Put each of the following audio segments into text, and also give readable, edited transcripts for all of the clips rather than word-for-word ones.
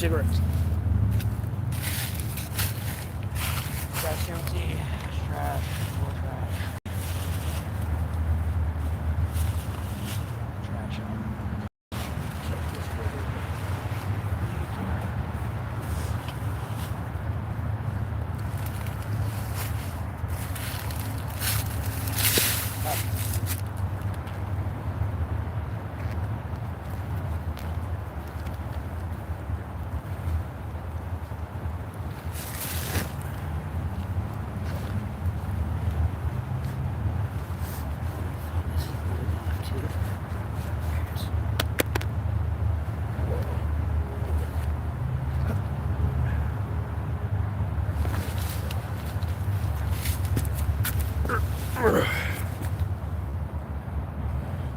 cigarettes. Trash empty. Trash. More trash. Trash out.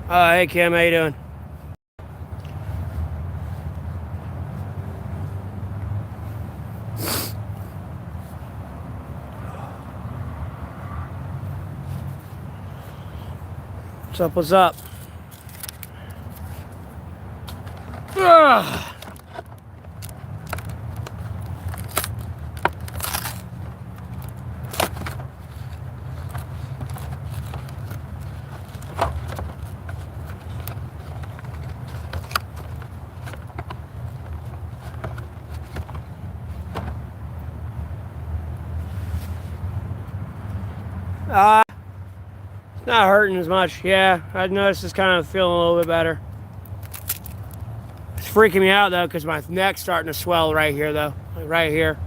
Hey Kim, how you doing? What's up, what's up? Ugh. It's not hurting as much. Yeah, I noticed it's kind of feeling a little bit better. It's freaking me out though, because my neck's starting to swell right here though. Like right here.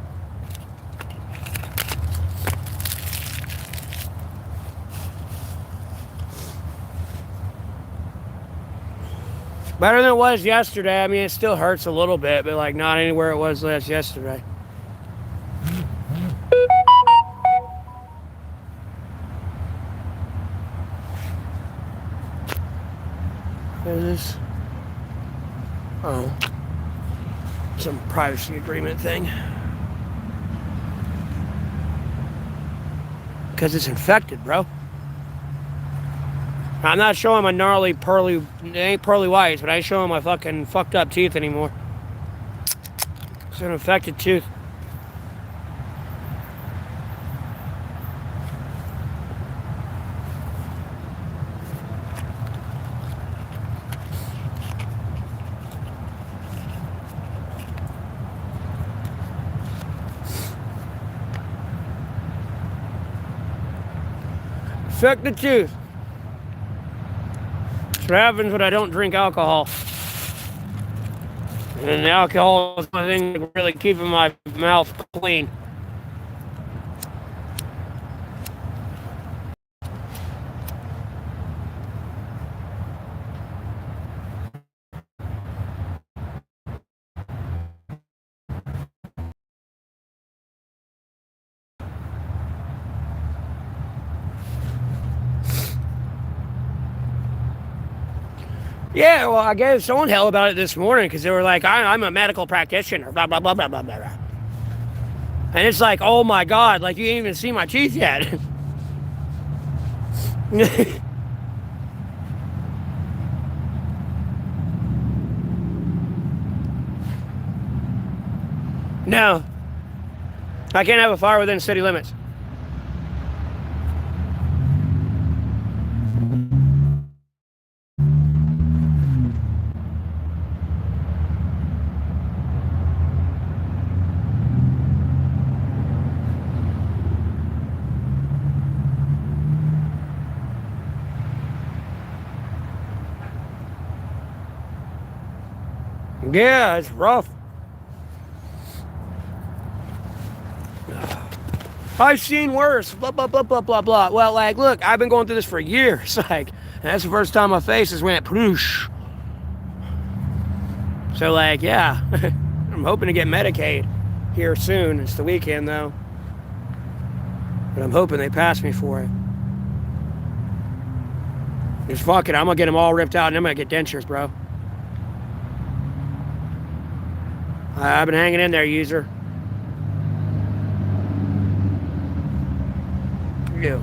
Better than it was yesterday. I mean, it still hurts a little bit, but like not anywhere it was last yesterday. What is this? Oh. Some privacy agreement thing. Because it's infected, bro. I'm not showing my gnarly, pearly, it ain't pearly whites, but I ain't showing my fucking fucked up teeth anymore. It's an infected tooth. Infected tooth. That's what happens when I don't drink alcohol. And the alcohol is the thing really keeping my mouth clean. Yeah, well, I gave someone hell about it this morning because they were like, I'm a medical practitioner, blah, blah, blah, blah, blah, blah. And it's like, oh my God, like you didn't even see my teeth yet. No. I can't have a fire within city limits. Yeah, it's rough. I've seen worse, blah, blah, blah, blah, blah, blah. Well, like, look, I've been going through this for years. Like, and that's the first time my faces went ploosh. So, like, yeah, I'm hoping to get Medicaid here soon. It's the weekend, though. But I'm hoping they pass me for it. Just fuck it, I'm gonna get them all ripped out and I'm gonna get dentures, bro. I've been hanging in there, user. You.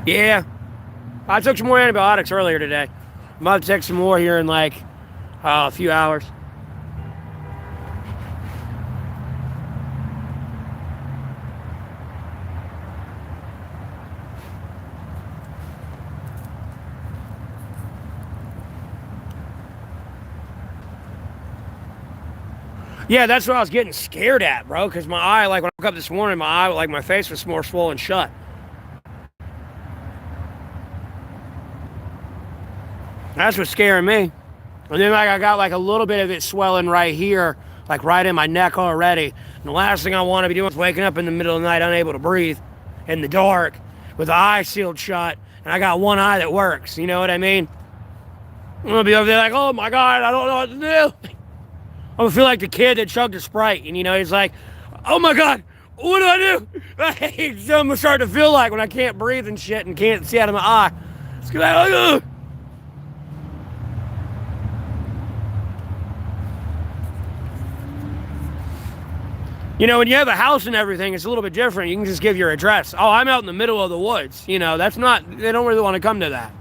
Yeah. I took some more antibiotics earlier today. I'm about to take some more here in like A few hours. Yeah, that's what I was getting scared at, bro. Because my eye, like when I woke up this morning, my eye, like my face was more swollen shut. That's what's scaring me. And then like I got like a little bit of it swelling right here, like right in my neck already. And the last thing I want to be doing is waking up in the middle of the night unable to breathe in the dark with the eye sealed shut. And I got one eye that works. You know what I mean? I'm going to be over there like, oh my God, I don't know what to do. I'm going to feel like the kid that chugged a Sprite. And, you know, he's like, oh my God, what do I do? That's what I'm going to start to feel like when I can't breathe and shit and can't see out of my eye. It's like, ugh. You know, when you have a house and everything, it's a little bit different. You can just give your address. Oh, I'm out in the middle of the woods. You know, that's not, they don't really want to come to that.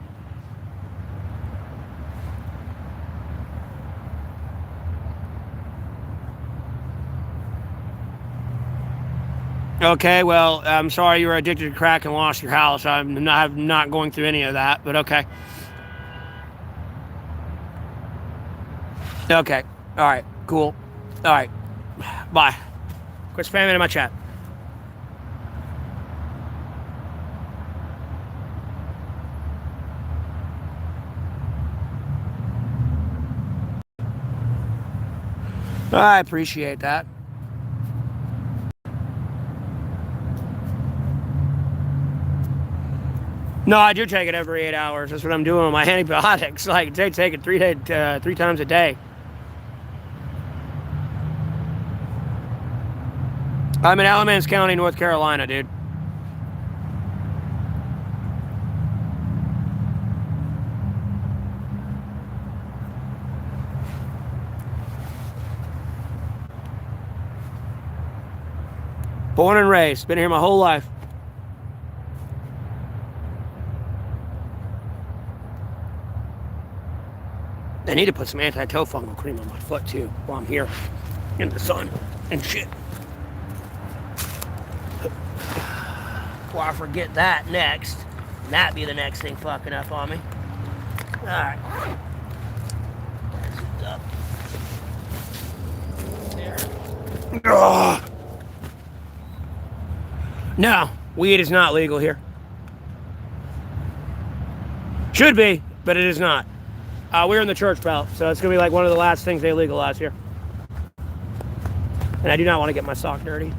Okay, well, I'm sorry you were addicted to crack and lost your house. I'm not going through any of that, but okay. Okay. All right. Cool. All right. Bye. Quit spamming in my chat. I appreciate that. No, I do take it every 8 hours. That's what I'm doing with my antibiotics. Like, they take it three times a day. I'm in Alamance County, North Carolina, dude. Born and raised. Been here my whole life. I need to put some anti-toe fungal cream on my foot, too, while I'm here in the sun and shit. Before I forget that next. That be the next thing fucking up on me. Alright. There. Ugh. No, weed is not legal here. Should be, but it is not. We're in the church belt, so it's going to be like one of the last things they legalize here. And I do not want to get my sock dirty.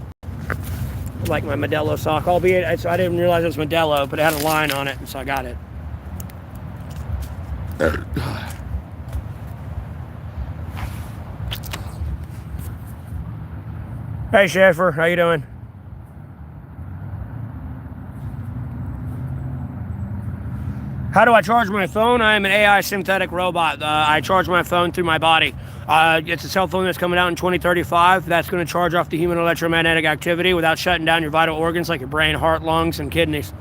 Like my Modelo sock, albeit I didn't realize it was Modelo, but it had a line on it, and so I got it. Hey, Schaefer, how you doing? How do I charge my phone? I am an AI synthetic robot. I charge my phone through my body. It's a cell phone that's coming out in 2035. That's going to charge off the human electromagnetic activity without shutting down your vital organs like your brain, heart, lungs, and kidneys.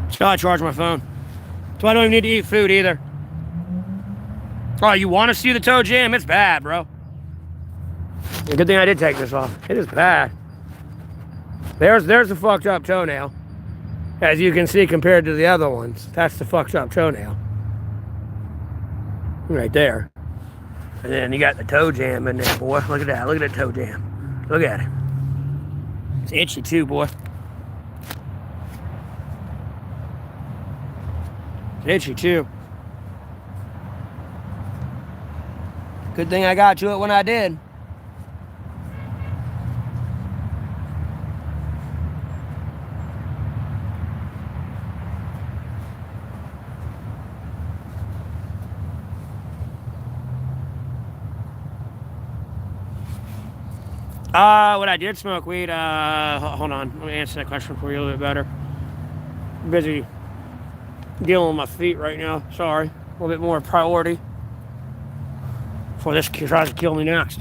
That's how I charge my phone. So I don't even need to eat food either. Oh, you want to see the toe jam? It's bad, bro. Good thing I did take this off. It is bad. There's the fucked up toenail. As you can see, compared to the other ones, that's the fucked up toenail. Right there. And then you got the toe jam in there, boy. Look at that. Look at that toe jam. Look at it. It's itchy too, boy. It's itchy too. Good thing I got to it when I did. When I did smoke weed, hold on, let me answer that question for you a little bit better. I'm busy dealing with my feet right now, sorry. A little bit more priority before this tries to kill me next.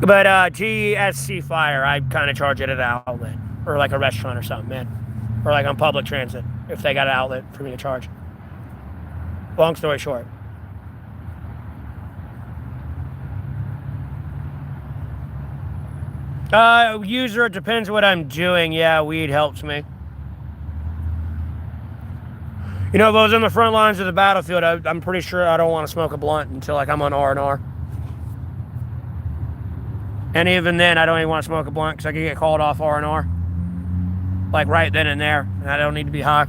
But GSC Fire, I kind of charge it at an outlet or like a restaurant or something, man. Or like on public transit if they got an outlet for me to charge. Long story short. User, it depends what I'm doing. Yeah, weed helps me. You know, if I was in the front lines of the battlefield, I'm pretty sure I don't want to smoke a blunt until like I'm on R&R. And even then, I don't even want to smoke a blunt because I could get called off R&R. Like right then and there. And I don't need to be high.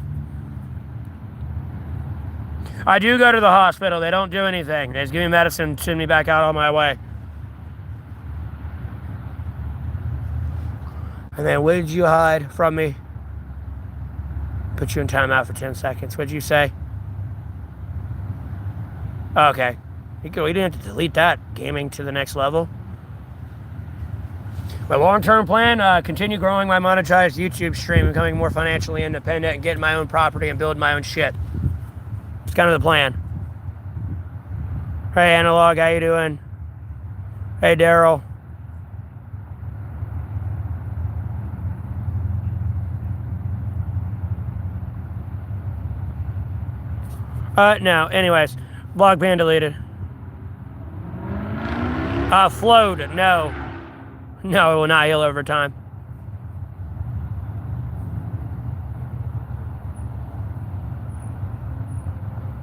I do go to the hospital. They don't do anything. They just give me medicine, send me back out on my way. And then, what did you hide from me? Put you in timeout for 10 seconds. What'd you say? Okay. We didn't have to delete that. Gaming to the next level. My long-term plan, continue growing my monetized YouTube stream, becoming more financially independent, and getting my own property and building my own shit. It's kind of the plan. Hey, Analog, how you doing? Hey, Daryl. No, anyways. Blog ban deleted. Flowed, no. No, it will not heal over time.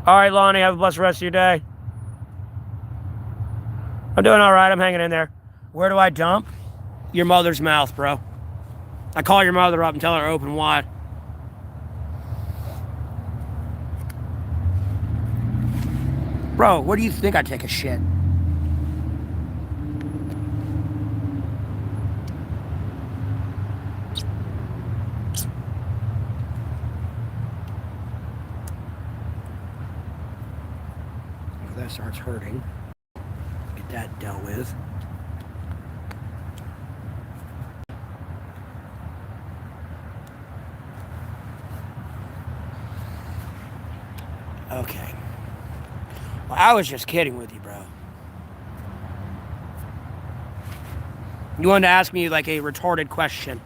Alright, Lonnie, have a blessed rest of your day. I'm doing alright, I'm hanging in there. Where do I dump? Your mother's mouth, bro. I call your mother up and tell her to open wide. Bro, where do you think I take a shit? If that starts hurting, get that dealt with. Okay. Well, I was just kidding with you, bro. You wanted to ask me like a retarded question.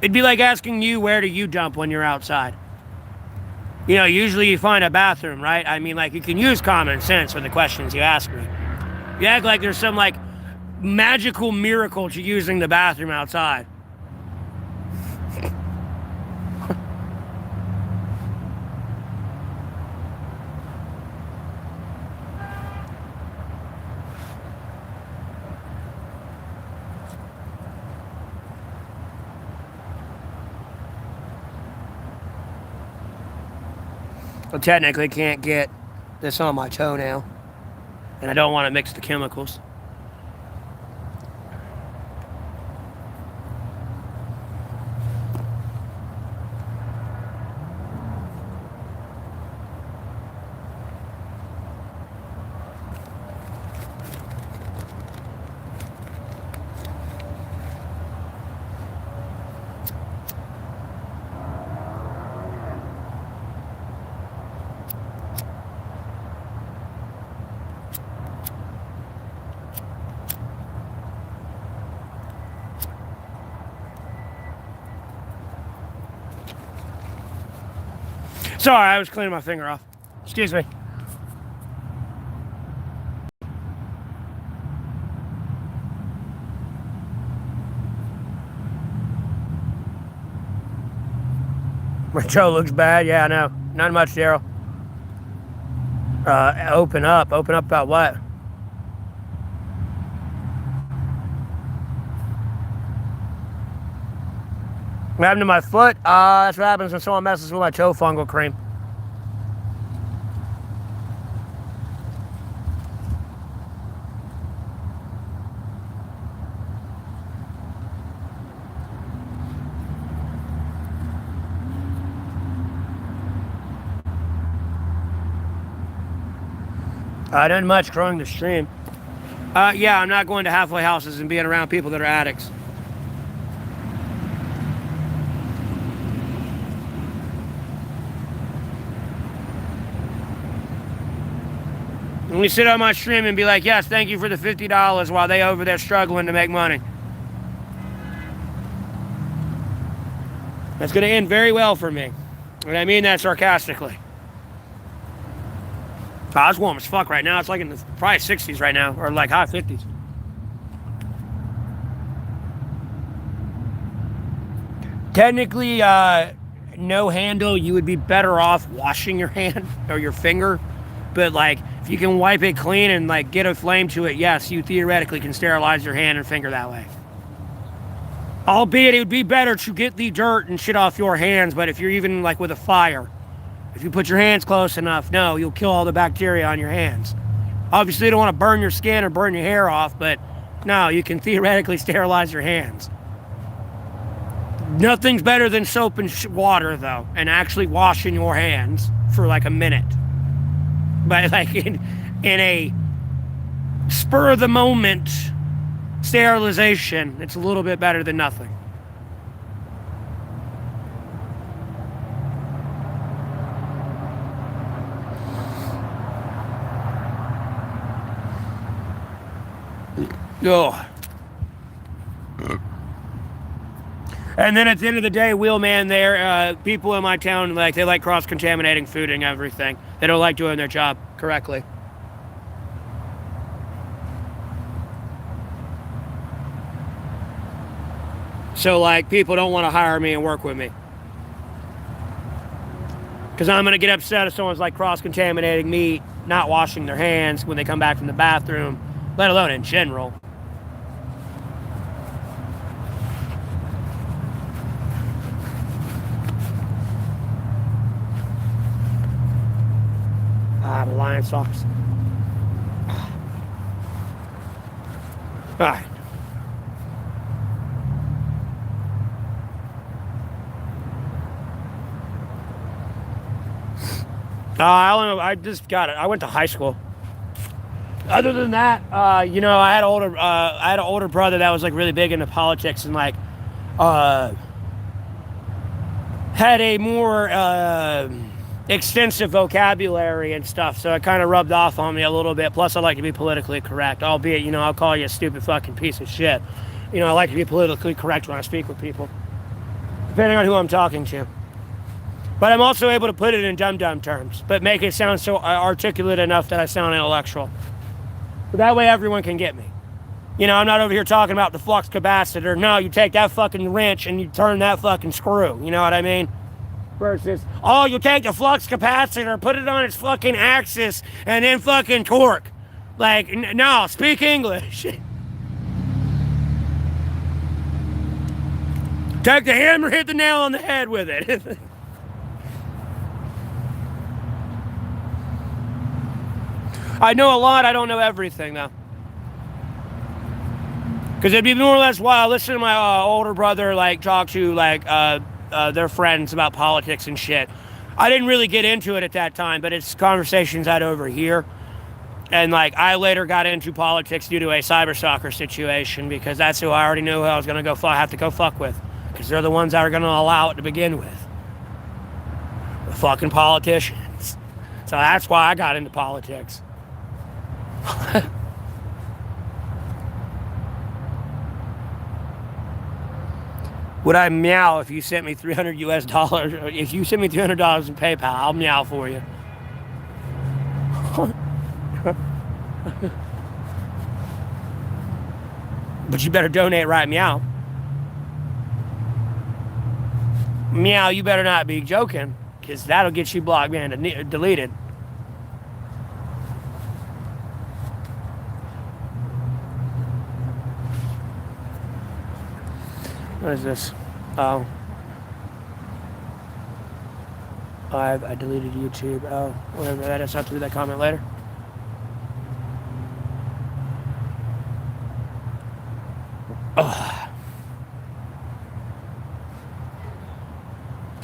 It'd be like asking you, where do you dump when you're outside? You know, usually you find a bathroom, right? I mean, like, you can use common sense for the questions you ask me. You act like there's some, like, magical miracle to using the bathroom outside. Well, technically can't get this on my toenail. And I don't want to mix the chemicals. Sorry, I was cleaning my finger off. Excuse me. My toe looks bad. Yeah, I know. Not much, Daryl. Open up. Open up about what? What happened to my foot? That's what happens when someone messes with my toe fungal cream. Not much, growing the stream. Yeah, I'm not going to halfway houses and being around people that are addicts. Let me sit on my stream and be like, yes, thank you for the $50 while they over there struggling to make money. That's going to end very well for me. And I mean that sarcastically. Oh, it's warm as fuck right now. It's like in the probably 60s right now, or like high 50s. Technically, no handle, you would be better off washing your hand or your finger. But like, if you can wipe it clean and like get a flame to it, yes, you theoretically can sterilize your hand and finger that way. Albeit it would be better to get the dirt and shit off your hands, but if you're even like with a fire, if you put your hands close enough, no, you'll kill all the bacteria on your hands. Obviously, you don't want to burn your skin or burn your hair off, but no, you can theoretically sterilize your hands. Nothing's better than soap and water, though, and actually washing your hands for like a minute. But like in a spur of the moment sterilization, it's a little bit better than nothing. Oh. And then at the end of the day, wheelman there, people in my town, like, they like cross-contaminating food and everything. They don't like doing their job correctly. So, like, people don't want to hire me and work with me. Because I'm going to get upset if someone's, like, cross-contaminating meat, not washing their hands when they come back from the bathroom, let alone in general. The lion socks. All right. I just got it. I went to high school. Other than that, you know, I had an older brother that was like really big into politics and like had a more extensive vocabulary and stuff, so it kind of rubbed off on me a little bit. Plus, I like to be politically correct, albeit, you know, I'll call you a stupid fucking piece of shit. You know, I like to be politically correct when I speak with people, depending on who I'm talking to. But I'm also able to put it in dumb terms, but make it sound so articulate enough that I sound intellectual. So that way everyone can get me. You know, I'm not over here talking about the flux capacitor. No, you take that fucking wrench and you turn that fucking screw. You know what I mean? Versus, oh, you take the flux capacitor, put it on its fucking axis, and then fucking torque. Like, no, speak English. Take the hammer, hit the nail on the head with it. I know a lot, I don't know everything, though. Because it'd be more or less while I listen to my older brother, like, talk to, like, their friends about politics and shit. I didn't really get into it at that time, but it's conversations I'd overhear. And like, I later got into politics due to a cyberstalker situation because that's who I already knew who I was going to have to go fuck with. Because they're the ones that are going to allow it to begin with. The fucking politicians. So that's why I got into politics. Would I meow if you sent me $300 US? If you sent me $300 in PayPal, I'll meow for you. But you better donate right, meow. Meow, you better not be joking, because that'll get you blocked, man, deleted. What is this? Oh. I deleted YouTube. Oh, whatever. I just have to read that comment later. Oh.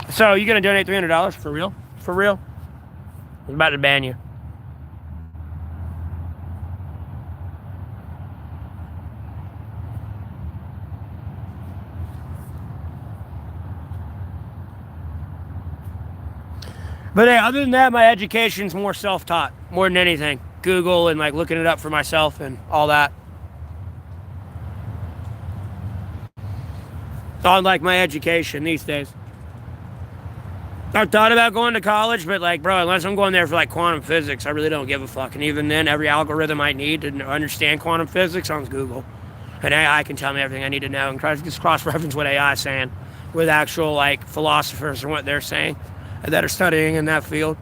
So, you gonna donate $300 for real? For real? I'm about to ban you. But hey, other than that, my education's more self-taught, more than anything. Google and like looking it up for myself and all that. On like my education these days. I thought about going to college, but like, bro, unless I'm going there for like quantum physics, I really don't give a fuck. And even then, every algorithm I need to understand quantum physics on Google. And AI can tell me everything I need to know and just cross-reference what AI is saying with actual like philosophers and what they're saying that are studying in that field,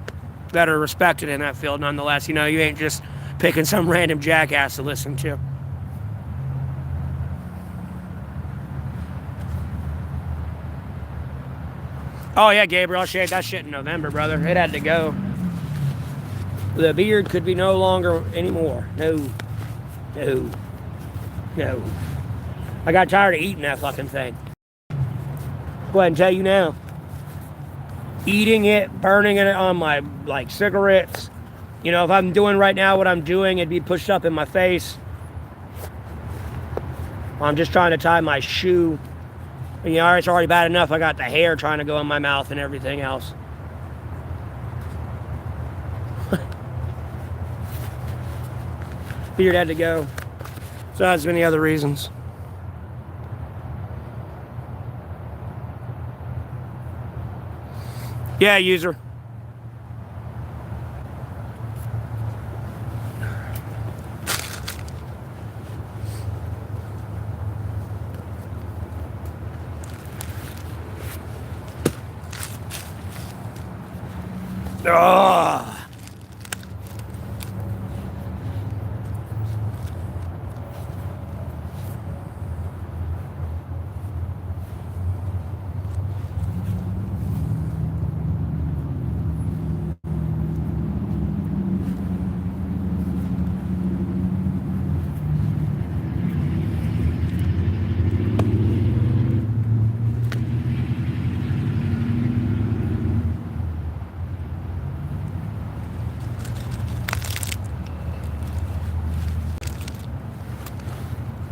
that are respected in that field nonetheless. You know, you ain't just picking some random jackass to listen to. Oh yeah, Gabriel, I shaved that shit in November, brother. It had to go. The beard could be no longer anymore. No. I got tired of eating that fucking thing. Go ahead and tell you now. Eating it, burning it on my, like, cigarettes. You know, if I'm doing right now what I'm doing, it'd be pushed up in my face. I'm just trying to tie my shoe. You know, it's already bad enough I got the hair trying to go in my mouth and everything else. Beard had to go. So that's many other reasons. Yeah, user. Ugh.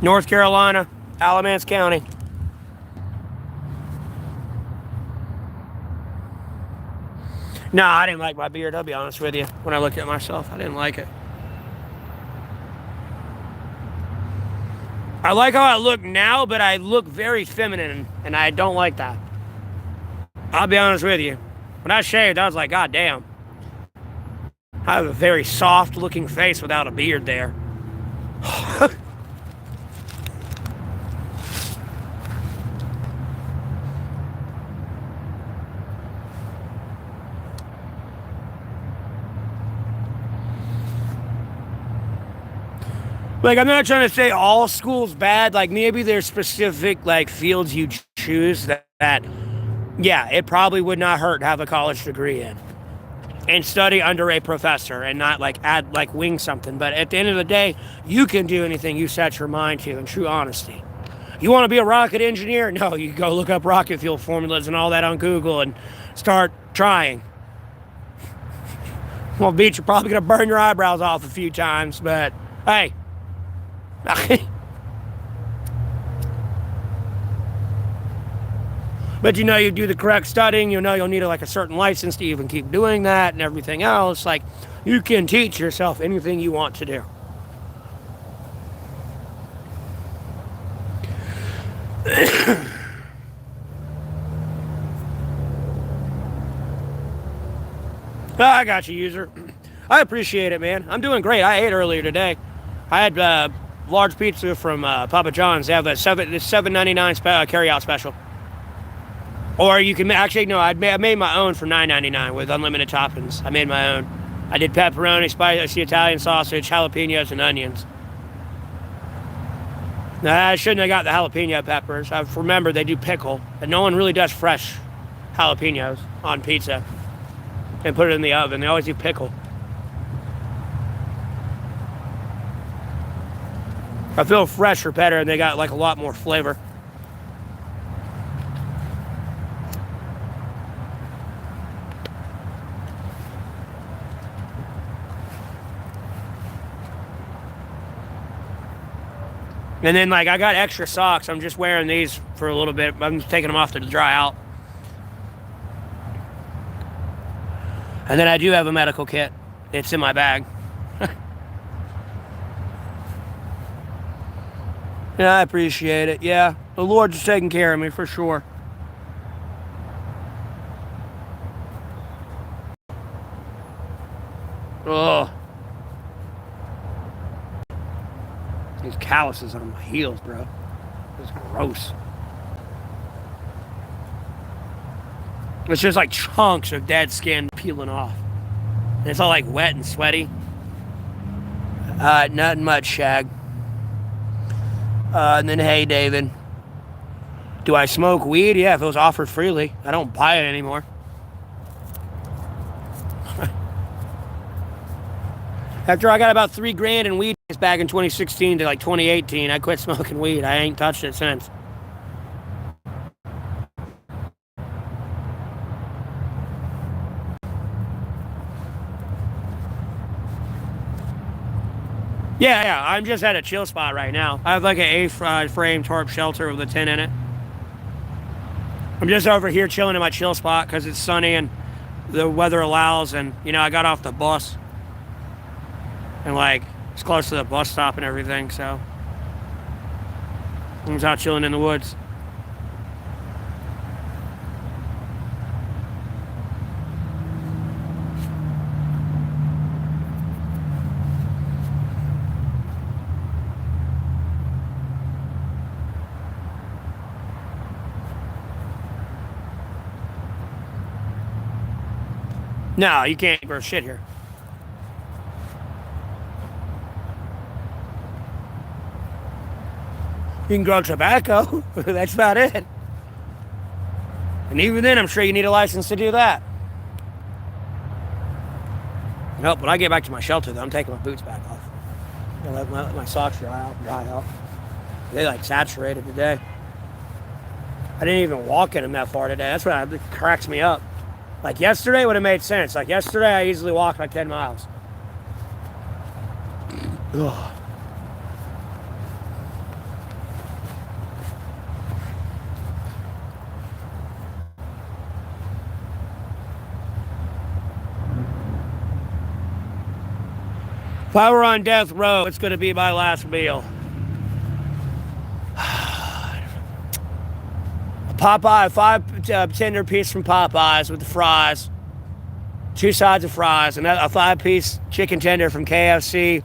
North Carolina, Alamance County. No, I didn't like my beard, I'll be honest with you. When I looked at myself, I didn't like it. I like how I look now, but I look very feminine, and I don't like that. I'll be honest with you. When I shaved, I was like, God damn. I have a very soft-looking face without a beard there. Like, I'm not trying to say all school's bad. Like, maybe there's specific, like, fields you choose that, yeah, it probably would not hurt to have a college degree in. And study under a professor and not, like, wing something. But at the end of the day, you can do anything you set your mind to, in true honesty. You want to be a rocket engineer? No, you go look up rocket fuel formulas and all that on Google and start trying. Well, bitch, you're probably going to burn your eyebrows off a few times, but, hey. But you know, you do the correct studying, you know you'll need like a certain license to even keep doing that and everything else. Like, you can teach yourself anything you want to do. I got you, user. I appreciate it, man. I'm doing great. I ate earlier today. I had large pizza from Papa John's. They have a $7.99 carry-out special. Or you can actually, no, I made my own for $9.99 with unlimited toppings. I made my own. I did pepperoni, spicy Italian sausage, jalapenos, and onions. Now, I shouldn't have got the jalapeno peppers. I remember they do pickle, and no one really does fresh jalapenos on pizza and put it in the oven. They always do pickle. I feel fresh or better, and they got like a lot more flavor. And then, like, I got extra socks. I'm just wearing these for a little bit. I'm taking them off to dry out. And then I do have a medical kit. It's in my bag. Yeah, I appreciate it. Yeah, the Lord's taking care of me for sure. Ugh. These calluses on my heels, bro. It's gross. It's just like chunks of dead skin peeling off. And it's all like wet and sweaty. Nothing much, Shag. And then, hey, David. Do I smoke weed? Yeah, if it was offered freely. I don't buy it anymore. After I got about $3,000 in weed back in 2016 to like 2018, I quit smoking weed. I ain't touched it since. Yeah, I'm just at a chill spot right now. I have like an A-frame tarp shelter with a tent in it. I'm just over here chilling in my chill spot because it's sunny and the weather allows, and you know, I got off the bus and like it's close to the bus stop and everything, so I was out chilling in the woods. No, you can't grow shit here. You can grow tobacco. That's about it. And even then, I'm sure you need a license to do that. Nope, when I get back to my shelter, though, I'm taking my boots back off. I'm gonna let my socks dry out. They like saturated today. I didn't even walk in them that far today. That's what cracks me up. Like yesterday would have made sense. Like yesterday, I easily walked like 10 miles. Ugh. If I were on death row, it's going to be my last meal. Popeye, 5 tender piece from Popeyes with the fries, 2 sides of fries, and a 5-piece chicken tender from KFC,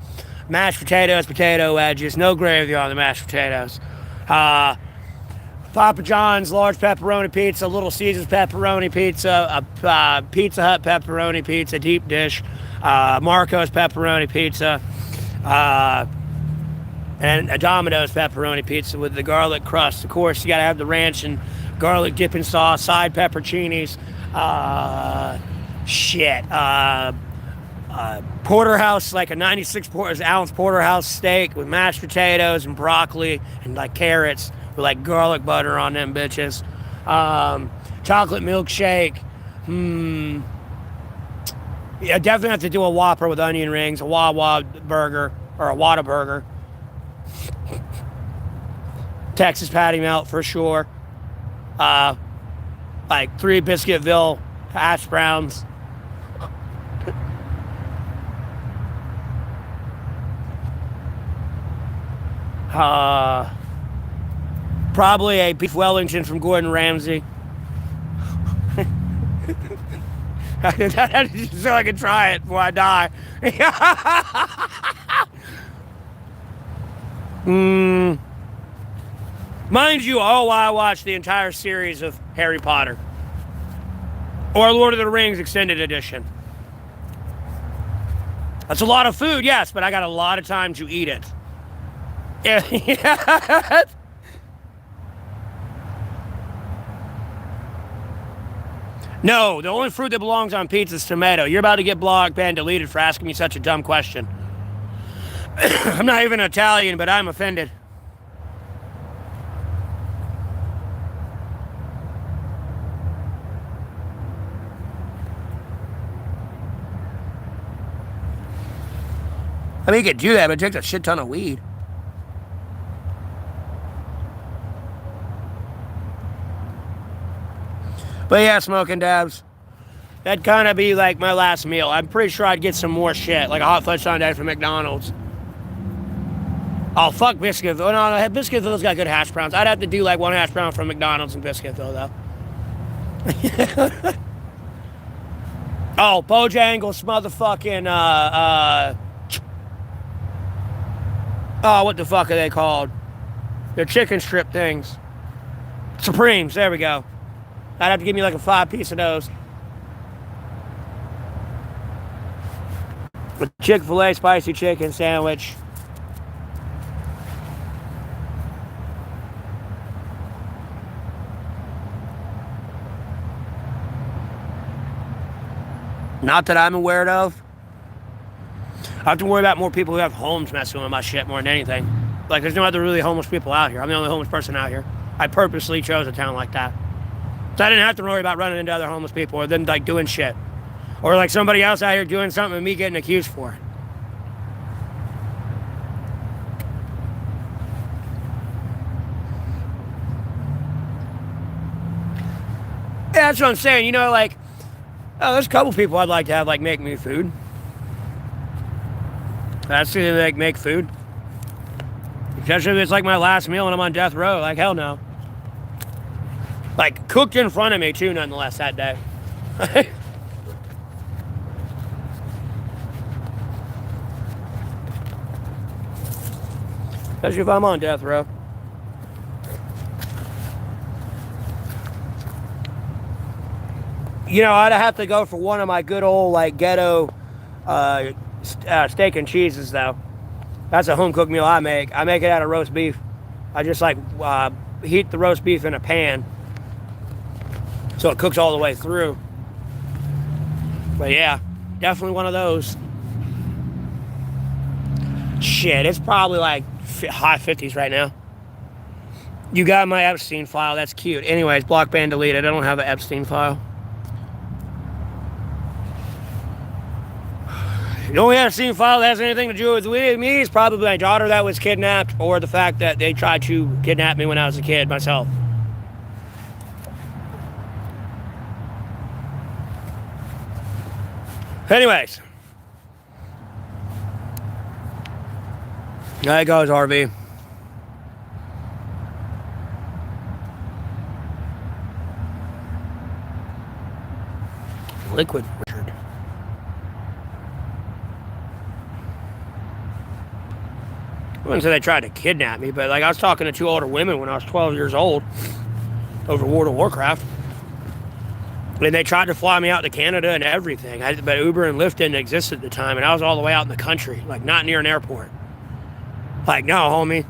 mashed potatoes, potato wedges, no gravy on the mashed potatoes. Papa John's large pepperoni pizza, Little Caesars pepperoni pizza, a Pizza Hut pepperoni pizza, deep dish, Marco's pepperoni pizza, and a Domino's pepperoni pizza with the garlic crust. Of course, you gotta have the ranch and garlic dipping sauce, side pepperoncinis, porterhouse, like a 96-ounce porterhouse steak with mashed potatoes and broccoli and like carrots with like garlic butter on them bitches. Chocolate milkshake. Yeah, definitely have to do a Whopper with onion rings, a Wawa burger, or a Whataburger. Texas patty melt for sure. Like 3 Biscuitville hash browns. Probably a beef Wellington from Gordon Ramsay. So I can try it before I die. Mind you, I watched the entire series of Harry Potter. Or Lord of the Rings Extended Edition. That's a lot of food, yes, but I got a lot of time to eat it. Yeah. No, the only fruit that belongs on pizza is tomato. You're about to get blocked, banned, deleted for asking me such a dumb question. I'm not even Italian, but I'm offended. I mean, you could do that, but it takes a shit ton of weed. But yeah, smoking dabs. That'd kind of be like my last meal. I'm pretty sure I'd get some more shit, like a hot fudge sundae from McDonald's. Oh, fuck Biscuitville. No, Biscuitville's got good hash browns. I'd have to do like one hash brown from McDonald's in Biscuitville, though. Oh, Bojangles, motherfucking, oh, what the fuck are they called? They're chicken strip things. Supremes, there we go. I'd have to give me like a 5-piece of those. A Chick-fil-A spicy chicken sandwich. Not that I'm aware of. I have to worry about more people who have homes messing with my shit more than anything. Like, there's no other really homeless people out here. I'm the only homeless person out here. I purposely chose a town like that. So I didn't have to worry about running into other homeless people or them, like, doing shit. Or, like, somebody else out here doing something and me getting accused for it. Yeah, that's what I'm saying. You know, like, oh, there's a couple people I'd like to have, like, make me food. That's to, like, make food. Especially if it's, like, my last meal and I'm on death row. Like, hell no. Like, cooked in front of me, too, nonetheless, that day. Especially if I'm on death row. You know, I'd have to go for one of my good old, like, ghetto steak and cheeses, though. That's a home-cooked meal I make. I make it out of roast beef. I just, like, heat the roast beef in a pan so it cooks all the way through. But, yeah, definitely one of those. Shit, it's probably, like, high 50s right now. You got my Epstein file. That's cute. Anyways, block, ban, deleted. I don't have an Epstein file. The only Epstein file that has anything to do with me is probably my daughter that was kidnapped, or the fact that they tried to kidnap me when I was a kid myself. Anyways. There it goes, RV. Liquid Richard. I wouldn't say they tried to kidnap me, but like I was talking to 2 older women when I was 12 years old over World of Warcraft. And they tried to fly me out to Canada and everything. But Uber and Lyft didn't exist at the time, and I was all the way out in the country, like not near an airport. Like, no, homie.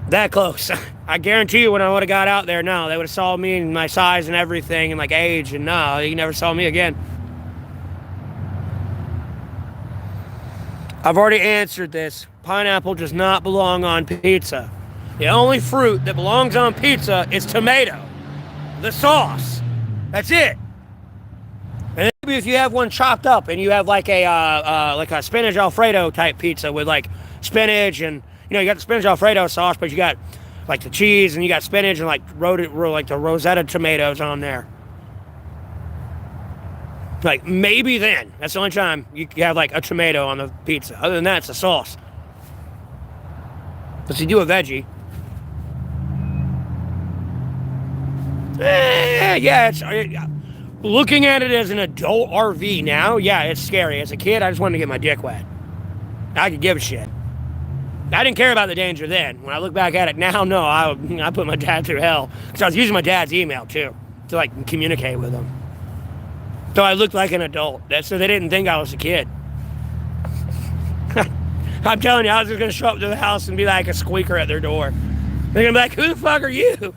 That close. I guarantee you when I would have got out there, no, they would have saw me and my size and everything and like age, and no, you never saw me again. I've already answered this. Pineapple does not belong on pizza. The only fruit that belongs on pizza is tomato. The sauce. That's it. And maybe if you have one chopped up and you have like a spinach Alfredo type pizza with like spinach and, you know, you got the spinach Alfredo sauce, but you got like the cheese and you got spinach and like the Rosetta tomatoes on there. Like, maybe then. That's the only time you have, like, a tomato on the pizza. Other than that, it's a sauce. But you do a veggie. Yeah, it's... looking at it as an adult RV now, yeah, it's scary. As a kid, I just wanted to get my dick wet. I could give a shit. I didn't care about the danger then. When I look back at it now, no, I put my dad through hell. Because I was using my dad's email, too, to, like, communicate with him. So I looked like an adult. So they didn't think I was a kid. I'm telling you, I was just going to show up to the house and be like a squeaker at their door. They're going to be like, who the fuck are you?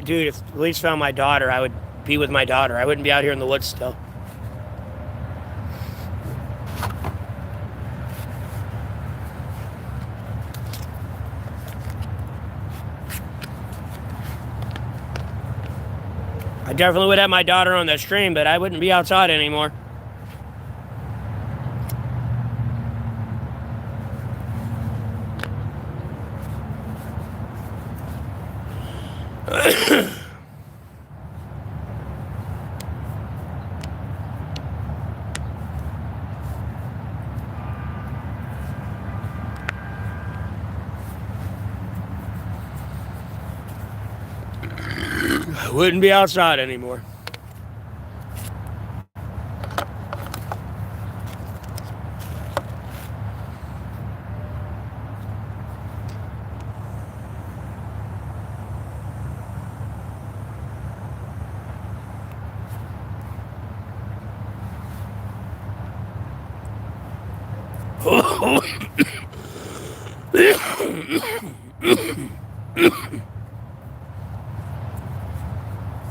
Dude, if police found my daughter, I would be with my daughter. I wouldn't be out here in the woods still. I definitely would have my daughter on the stream, but I wouldn't be outside anymore. I wouldn't be outside anymore.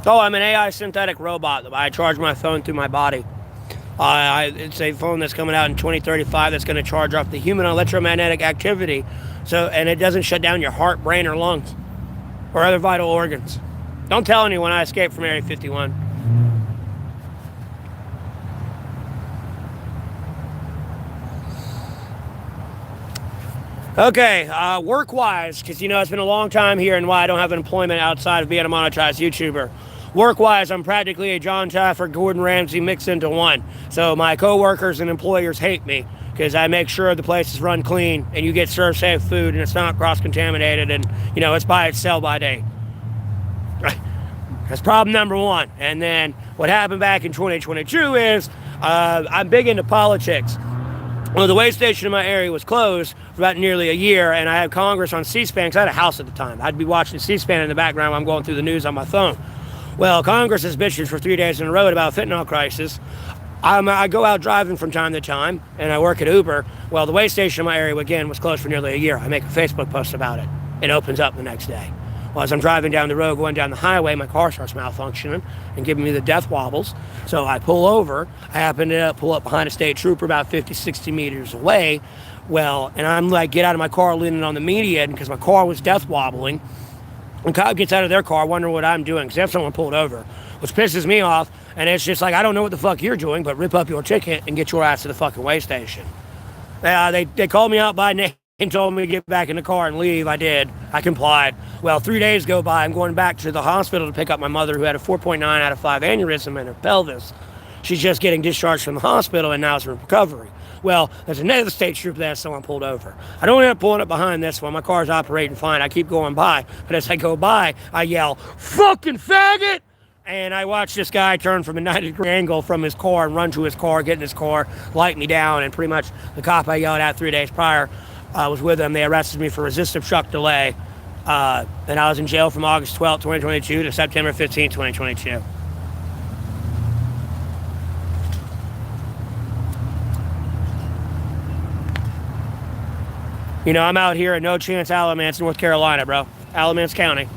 Oh, I'm an AI synthetic robot. I charge my phone through my body. It's a phone that's coming out in 2035 that's going to charge off the human electromagnetic activity, and it doesn't shut down your heart, brain, or lungs, or other vital organs. Don't tell anyone I escaped from Area 51. Okay, work-wise, because, it's been a long time here and why I don't have an employment outside of being a monetized YouTuber. Work-wise, I'm practically a John Taffer, Gordon Ramsay mixed into one. So my coworkers and employers hate me because I make sure the place is run clean and you get served safe food and it's not cross-contaminated and, it's by its sell-by date. That's problem number one. And then what happened back in 2022 is I'm big into politics. Well, the way station in my area was closed for about nearly a year, and I had Congress on C-SPAN because I had a house at the time. I'd be watching C-SPAN in the background while I'm going through the news on my phone. Well, Congress has bitched for 3 days in a row about fentanyl crisis. I go out driving from time to time, and I work at Uber. Well, the way station in my area, again, was closed for nearly a year. I make a Facebook post about it. It opens up the next day. Well, as I'm driving down the road, going down the highway, my car starts malfunctioning and giving me the death wobbles. So I pull over. I happen to pull up behind a state trooper about 50, 60 meters away. Well, and I'm like, get out of my car, leaning on the median because my car was death wobbling. And cop gets out of their car wondering what I'm doing because they have someone pulled over, which pisses me off. And it's just like, I don't know what the fuck you're doing, but rip up your ticket and get your ass to the fucking way station. They called me out by name and told me to get back in the car and leave. I did. I complied. Well, 3 days go by. I'm going back to the hospital to pick up my mother who had a 4.9 out of 5 aneurysm in her pelvis. She's just getting discharged from the hospital and now is in recovery. Well, there's another state trooper that has someone pulled over. I don't end up pulling up behind this one. My car's operating fine. I keep going by. But as I go by, I yell, "Fucking faggot!" And I watch this guy turn from a 90-degree angle from his car and run to his car, get in his car, light me down. And pretty much the cop I yelled at 3 days prior was with them. They arrested me for resistive truck delay. And I was in jail from August 12, 2022 to September 15, 2022. I'm out here at No Chance Alamance, North Carolina, bro. Alamance County.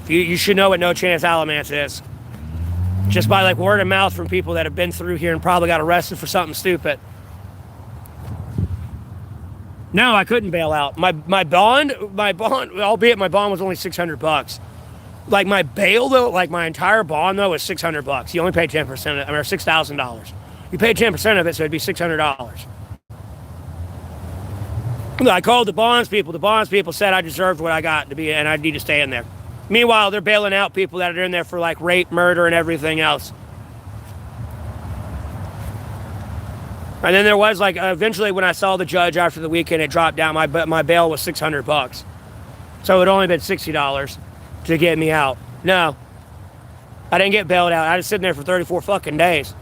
You should know what No Chance Alamance is. Just by like word of mouth from people that have been through here and probably got arrested for something stupid. No, I couldn't bail out. My bond, albeit my bond was only $600. Like my bail though, like my entire bond though was $600. You only pay 10% of it, or $6,000. You pay 10% of it, so it'd be $600. I called the bonds people. The bonds people said I deserved what I got to be, and I need to stay in there. Meanwhile, they're bailing out people that are in there for like rape, murder, and everything else. And then there was like, eventually when I saw the judge after the weekend, it dropped down. My bail was $600. So it would only been $60 to get me out. No, I didn't get bailed out. I was sitting there for 34 fucking days.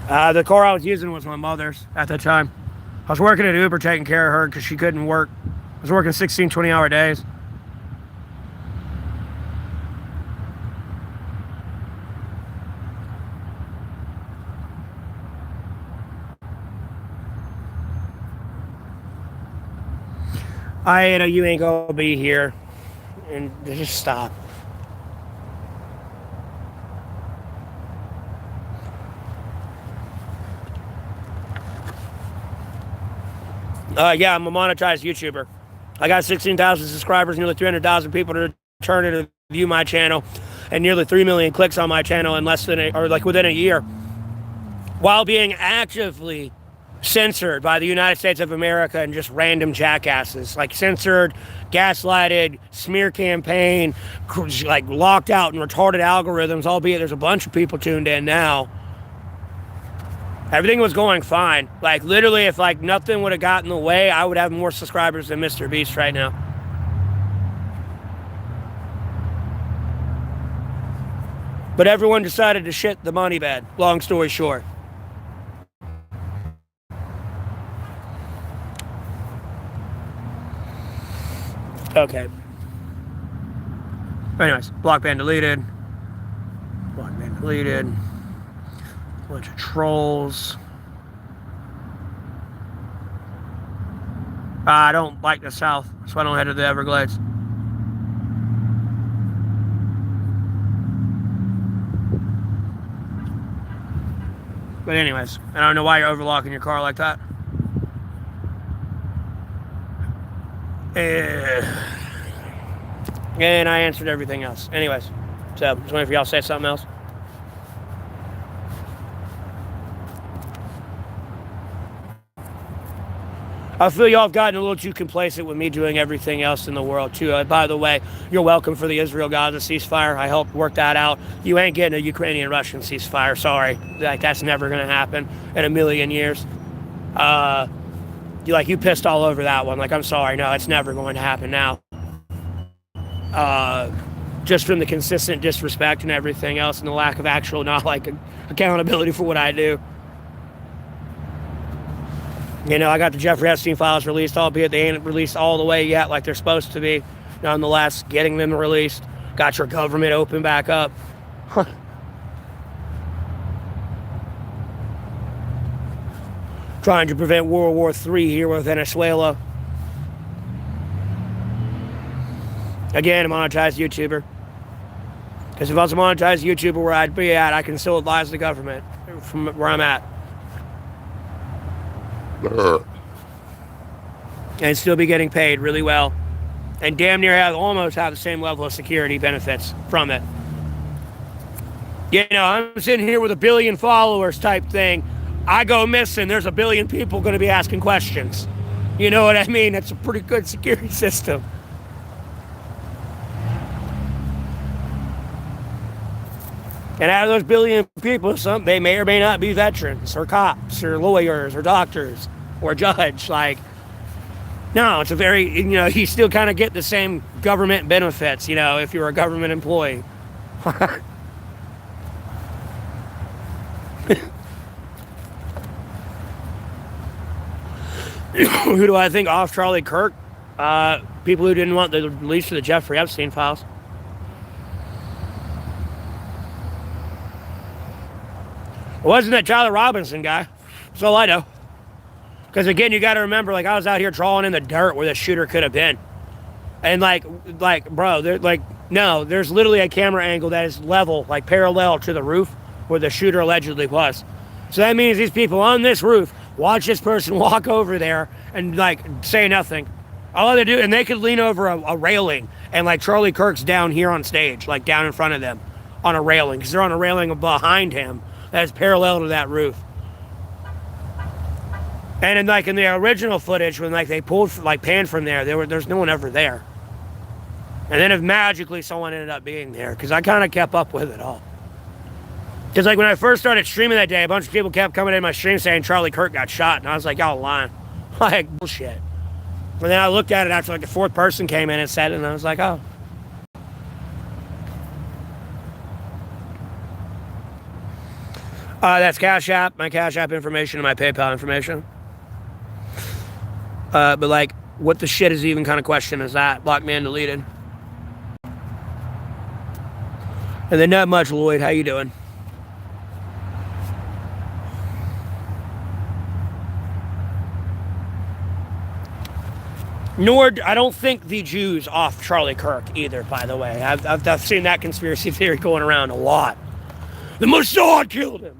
The car I was using was my mother's at the time. I was working at Uber taking care of her because she couldn't work. I was working 16, 20-hour days. You ain't gonna be here. And just stop. Yeah, I'm a monetized YouTuber. I got 16,000 subscribers, nearly 300,000 people to turn to view my channel, and nearly 3 million clicks on my channel in within a year, while being actively censored by the United States of America and just random jackasses. Like censored, gaslighted, smear campaign, like locked out and retarded algorithms, albeit there's a bunch of people tuned in now. Everything was going fine. Like literally if like nothing would have gotten in the way, I would have more subscribers than Mr. Beast right now. But everyone decided to shit the money bed, long story short. Okay. Anyways, block ban deleted. Block ban deleted. Bunch of trolls. I don't like the South, so I don't head to the Everglades. But anyways, I don't know why you're overlocking your car like that. And I answered everything else. Anyways, so just waiting for y'all to say something else. I feel y'all have gotten a little too complacent with me doing everything else in the world, too. By the way, you're welcome for the Israel-Gaza ceasefire. I helped work that out. You ain't getting a Ukrainian-Russian ceasefire. Sorry. Like, that's never going to happen in a million years. You pissed all over that one. Like, I'm sorry. No, it's never going to happen now. Just from the consistent disrespect and everything else and the lack of actual, accountability for what I do. You know, I got the Jeffrey Epstein files released, albeit they ain't released all the way yet like they're supposed to be. Nonetheless, getting them released. Got your government open back up. Trying to prevent World War III here with Venezuela. Again, a monetized YouTuber. Because if I was a monetized YouTuber where I'd be at, I can still advise the government from where I'm at. And still be getting paid really well. And damn near almost have the same level of security benefits from it. You know, I'm sitting here with 1 billion followers type thing. I go missing, there's 1 billion people going to be asking questions. You know what I mean? It's a pretty good security system. And out of those 1 billion people, they may or may not be veterans or cops or lawyers or doctors or judge. Like, no, it's a very, you still kind of get the same government benefits, if you're a government employee. Who do I think off Charlie Kirk? People who didn't want the release of the Jeffrey Epstein files. It wasn't that Tyler Robinson guy. That's all I know. Because again, you got to remember, I was out here drawing in the dirt where the shooter could have been. And bro, there's literally a camera angle that is level, parallel to the roof where the shooter allegedly was. So that means these people on this roof watch this person walk over there and say nothing. All they do, and they could lean over a railing and Charlie Kirk's down here on stage, down in front of them on a railing, because they're on a railing behind him that is parallel to that roof. And in the original footage, when they pulled panned from there's no one ever there. And then if magically someone ended up being there, because I kind of kept up with it all. Because when I first started streaming that day, a bunch of people kept coming in my stream saying Charlie Kirk got shot, and I was like, y'all lying. Bullshit. And then I looked at it after the fourth person came in and said it, and I was like, oh. That's Cash App, my Cash App information and my PayPal information. But what the shit is even kind of question is that? Block man deleted. And then not much, Lloyd. How you doing? Nor, I don't think the Jews off Charlie Kirk either, by the way. I've seen that conspiracy theory going around a lot. The Mossad killed him.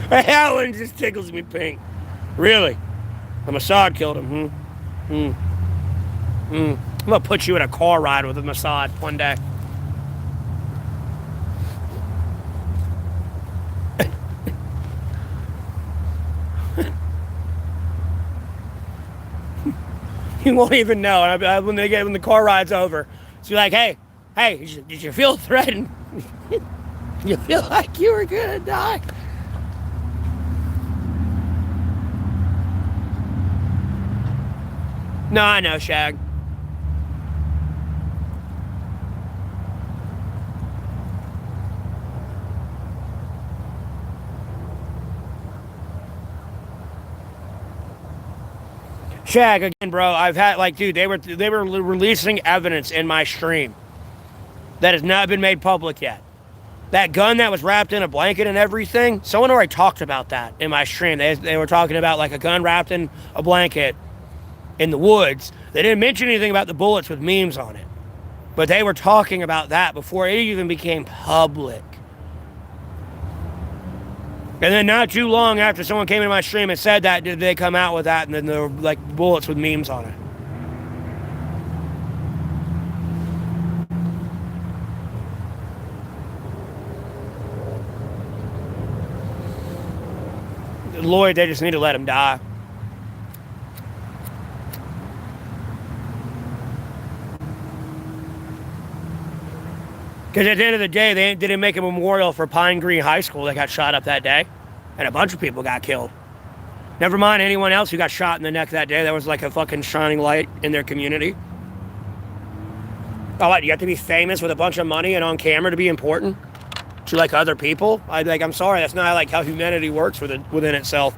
That one just tickles me pink. Really? The Mossad killed him. I'm gonna put you in a car ride with the Mossad one day. You won't even know. And when the car rides over, so you're like, hey, did you feel threatened? You feel like you were gonna die? No, I know, Shag. Shag, again, bro, I've had, like, dude, they were releasing evidence in my stream that has not been made public yet. That gun that was wrapped in a blanket and everything, someone already talked about that in my stream. They were talking about, like, a gun wrapped in a blanket in the woods. They didn't mention anything about the bullets with memes on it. But they were talking about that before it even became public. And then not too long after someone came into my stream and said that, did they come out with that, and then there were, like, bullets with memes on it. Lloyd, they just need to let him die. Because at the end of the day, they didn't make a memorial for Pine Green High School that got shot up that day. And a bunch of people got killed. Never mind anyone else who got shot in the neck that day. That was like a fucking shining light in their community. Oh, what, you have to be famous with a bunch of money and on camera to be important? To, like, other people? I'm sorry, that's not, like, how humanity works within itself.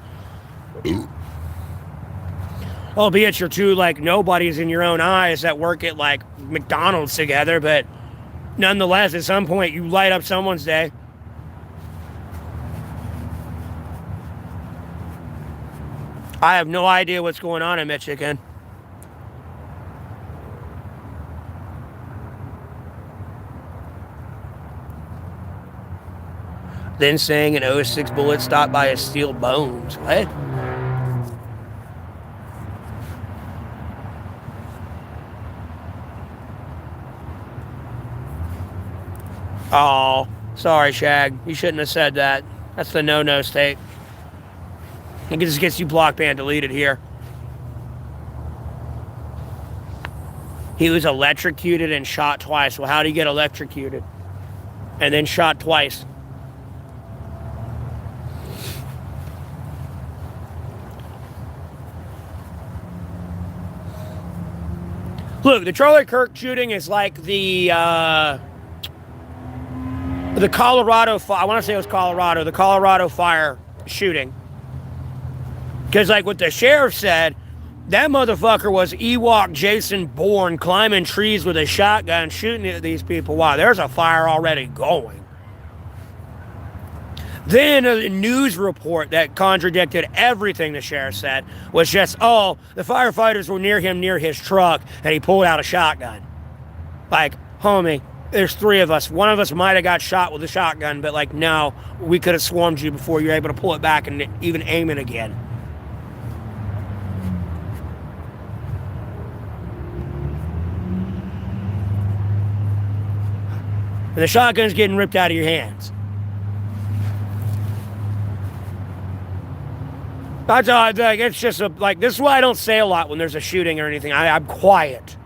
Albeit you're two, like, nobodies in your own eyes that work at, like, McDonald's together, but nonetheless, at some point, you light up someone's day. I have no idea what's going on in Michigan. Then saying an 06 bullet stopped by his steel bones. What? Oh, sorry, Shag. You shouldn't have said that. That's the no-no state. It just gets you block banned deleted here. He was electrocuted and shot twice. Well, how did he get electrocuted? And then shot twice. Look, the Charlie Kirk shooting is like the Colorado fire. I want to say it was Colorado. The Colorado fire shooting. Because, like, what the sheriff said, that motherfucker was Ewok Jason Bourne climbing trees with a shotgun shooting at these people. Wow, there's a fire already going. Then a news report that contradicted everything the sheriff said was just, oh, the firefighters were near him near his truck and he pulled out a shotgun. Like, homie, there's three of us. One of us might have got shot with a shotgun, but, like, no, we could have swarmed you before you were able to pull it back and even aim it again. And the shotgun's getting ripped out of your hands. That's all. Like, it's just this is why I don't say a lot when there's a shooting or anything. I'm quiet,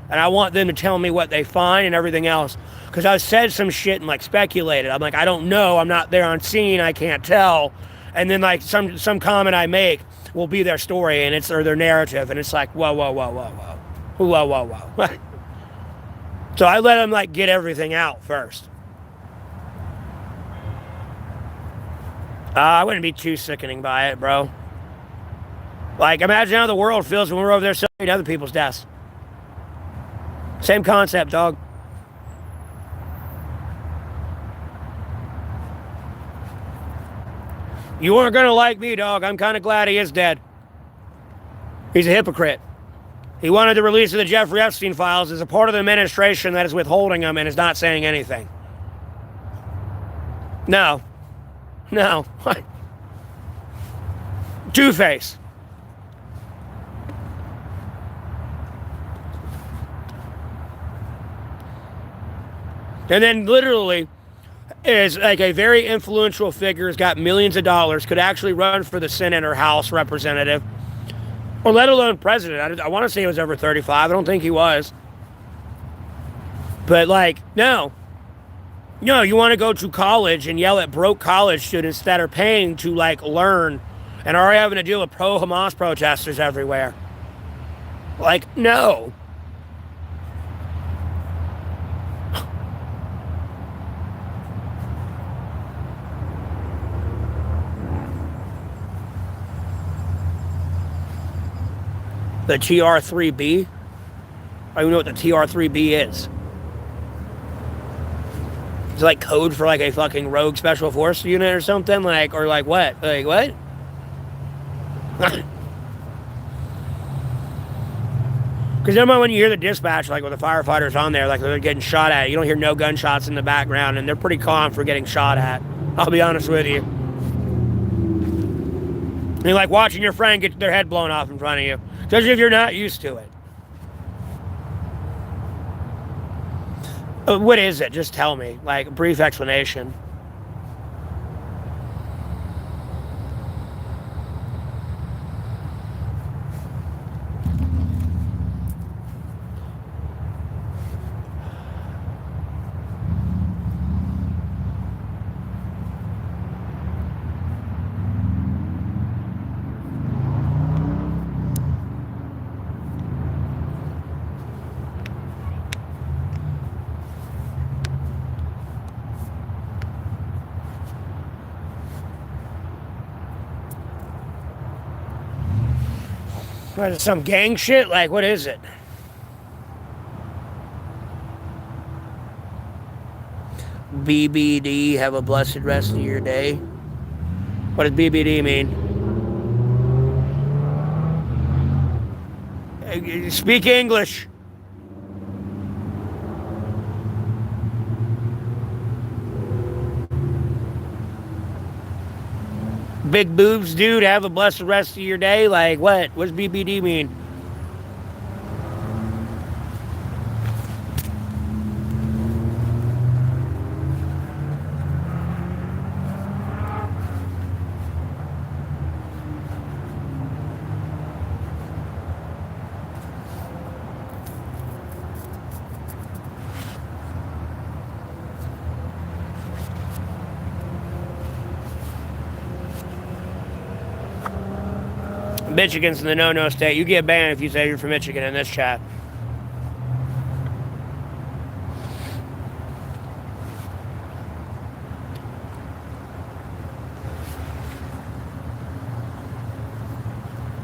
and I want them to tell me what they find and everything else. Because I've said some shit and, like, speculated. I'm like, I don't know. I'm not there on scene. I can't tell. And then, like, some comment I make will be their story and or their narrative, and it's like, whoa. So I let them, like, get everything out first. I wouldn't be too sickening by it, bro. Like, imagine how the world feels when we're over there celebrating other people's deaths. Same concept, dog. You aren't gonna like me, dog. I'm kind of glad he is dead. He's a hypocrite. He wanted the release of the Jeffrey Epstein files as a part of the administration that is withholding them and is not saying anything. No. Two-Face. And then literally is like a very influential figure, has got millions of dollars, could actually run for the Senate or House representative. Or let alone president. I want to say he was over 35. I don't think he was. But, like, no. No, you want to go to college and yell at broke college students that are paying to, like, learn and are having to deal with pro-Hamas protesters everywhere. Like, no. The TR-3B? I don't even know what the TR-3B is. It's like code for like a fucking rogue special force unit or something? Like, or like what? Like, what? Because then when you hear the dispatch, like with the firefighters on there, like they're getting shot at, you don't hear no gunshots in the background, and they're pretty calm for getting shot at. I'll be honest with you. You're like watching your friend get their head blown off in front of you, especially if you're not used to it. What is it? Just tell me. Like, a brief explanation. What is it, some gang shit? Like, what is it? BBD, have a blessed rest of your day. What does BBD mean? Speak English. Big boobs, dude, have a blessed rest of your day. Like, what? What does BBD mean? Michigan's in the no-no state. You get banned if you say you're from Michigan in this chat.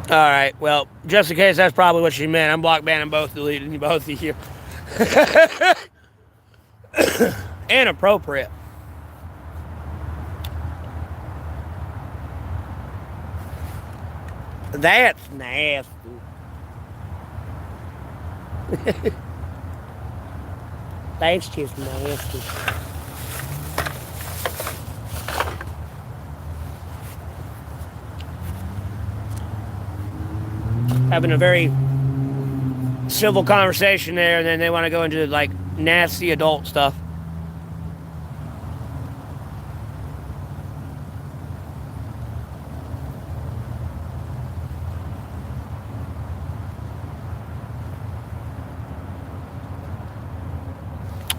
All right. Well, just in case that's probably what she meant, I'm block banning both, deleting both of you. Inappropriate. That's nasty. That's just nasty. Having a very civil conversation there, and then they want to go into like nasty adult stuff.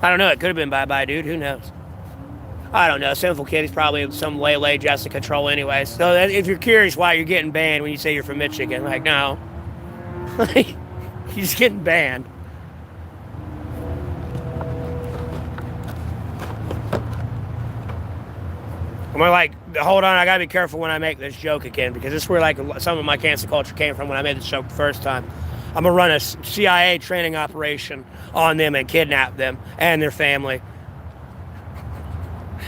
I don't know. It could have been bye-bye, dude. Who knows? I don't know. Sinful Kid is probably some Lele Jessica troll anyway. So if you're curious why you're getting banned when you say you're from Michigan, like, no. He's getting banned. I'm like, hold on, I gotta be careful when I make this joke again, because this is where like some of my cancel culture came from when I made this joke the first time. I'm gonna run a CIA training operation on them and kidnap them and their family.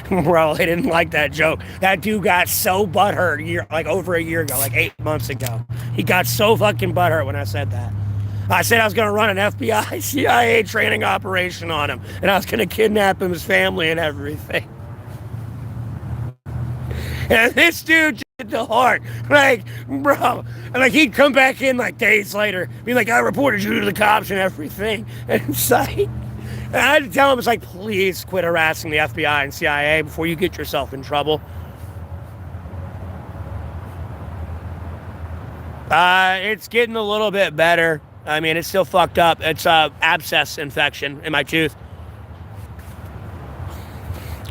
Bro, they didn't like that joke. That dude got so butthurt over a year ago, like 8 months ago. He got so fucking butthurt when I said that. I said I was going to run an FBI, CIA training operation on him, and I was going to kidnap him, his family, and everything. And this dude did the heart. Like, bro. And like, he'd come back in like days later, be like, I reported you to the cops and everything. And it's like, and I had to tell him, it's like, please quit harassing the FBI and CIA before you get yourself in trouble. It's getting a little bit better. I mean, it's still fucked up. It's a abscess infection in my tooth.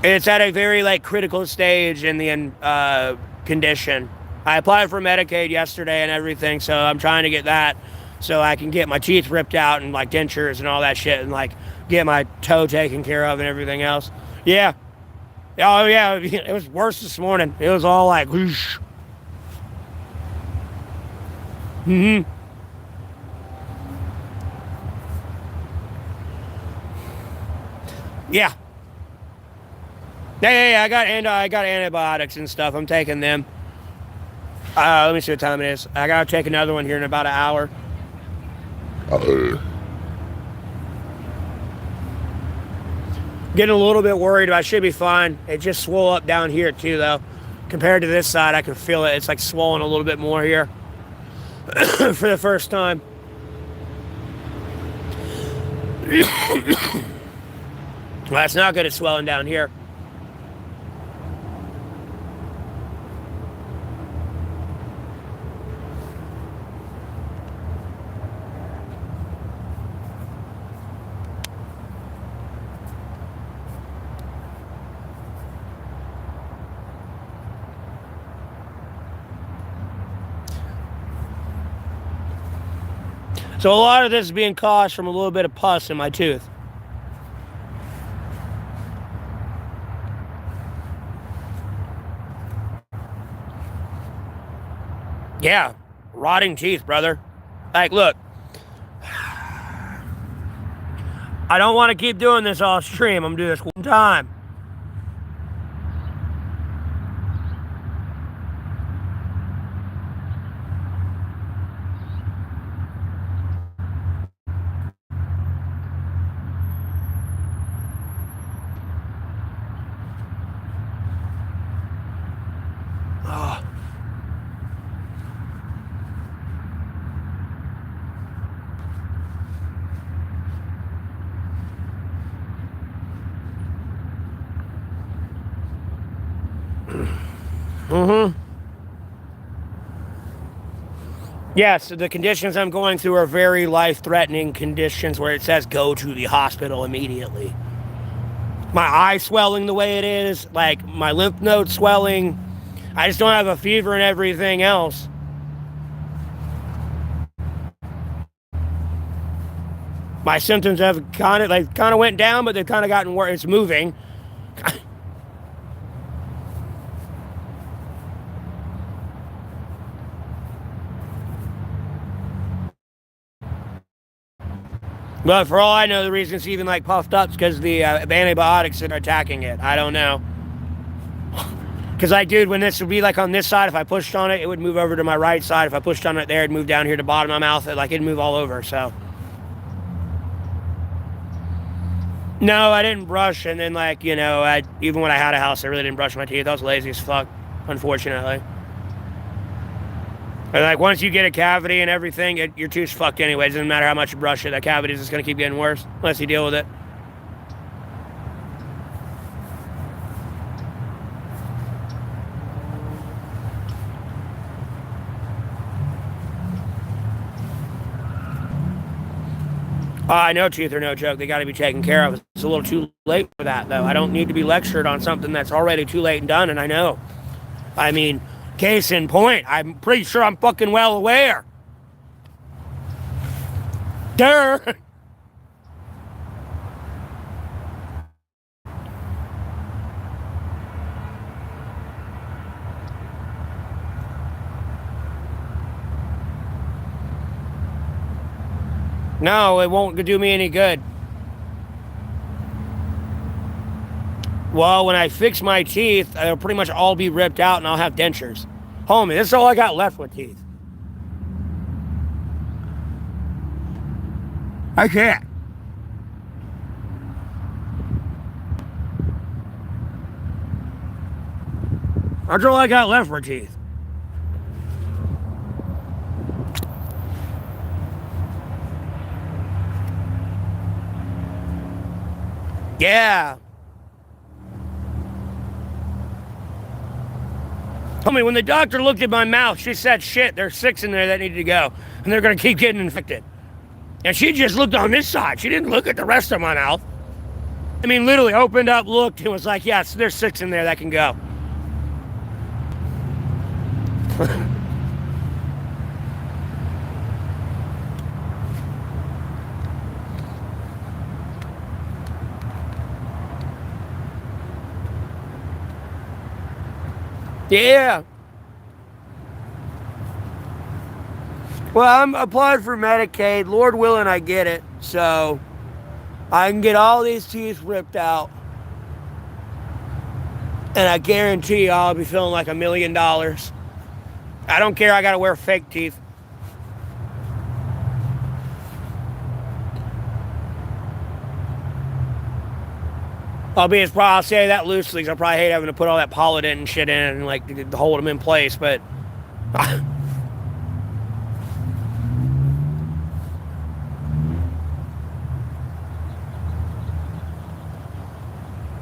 It's at a very like critical stage in the condition. I applied for Medicaid yesterday and everything, so I'm trying to get that so I can get my teeth ripped out and like dentures and all that shit and like get my toe taken care of and everything else. Yeah. Oh yeah, it was worse this morning. It was all like whoosh. Mm-hmm. Yeah. Yeah, I got antibiotics and stuff. I'm taking them. Let me see what time it is. I gotta take another one here in about an hour. Getting a little bit worried, but I should be fine. It just swole up down here too, though. Compared to this side, I can feel it. It's like swollen a little bit more here for the first time. Well, it's not good at swelling down here. So a lot of this is being caused from a little bit of pus in my tooth. Yeah, rotting teeth, brother. Like, look, I don't want to keep doing this off stream. I'm doing this one time. Oh. Mm-hmm. Yes, the conditions I'm going through are very life-threatening conditions where it says go to the hospital immediately. My eye swelling the way it is, like my lymph node swelling. I just don't have a fever and everything else. My symptoms have kind of went down, but they've kind of gotten worse. It's moving. But for all I know, the reason it's even like puffed up is because the antibiotics that are attacking it. I don't know. Because like, dude, when this would be like on this side, if I pushed on it, it would move over to my right side. If I pushed on it there, it'd move down here to the bottom of my mouth. It'd move all over. So no, I didn't brush. And then like, even when I had a house, I really didn't brush my teeth. I was lazy as fuck, unfortunately. And like once you get a cavity and everything, your tooth's fucked anyway. It doesn't matter how much you brush it. That cavity is just going to keep getting worse unless you deal with it. I know teeth are no joke. They got to be taken care of. It's a little too late for that, though. I don't need to be lectured on something that's already too late and done, and I know. I mean, case in point, I'm pretty sure I'm fucking well aware. Durr. No, it won't do me any good. Well, when I fix my teeth, they'll pretty much all be ripped out and I'll have dentures. Homie, this is all I got left with teeth. I can't. That's all I got left for teeth. Yeah. Homie, when the doctor looked at my mouth, she said, shit, there's 6 in there that need to go. And they're going to keep getting infected. And she just looked on this side. She didn't look at the rest of my mouth. I mean, literally opened up, looked, and was like, yes, there's 6 in there that can go. Yeah. Well, I'm applied for Medicaid. Lord willing, I get it. So I can get all these teeth ripped out. And I guarantee you I'll be feeling like $1 million. I don't care. I got to wear fake teeth. I'll say that loosely because I probably hate having to put all that Polident and shit in and like to hold them in place, but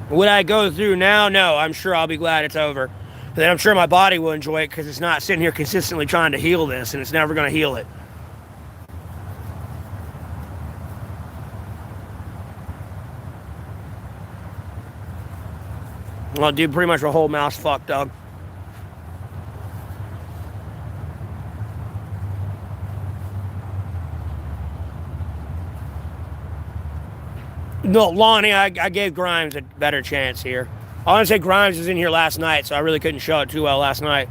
would I go through now? No, I'm sure I'll be glad it's over. And then I'm sure my body will enjoy it because it's not sitting here consistently trying to heal this, and it's never going to heal it. Well, dude, pretty much a whole mouth's fucked, dog. No, Lonnie, I gave Grimes a better chance here. I want to say Grimes was in here last night, so I really couldn't show it too well last night.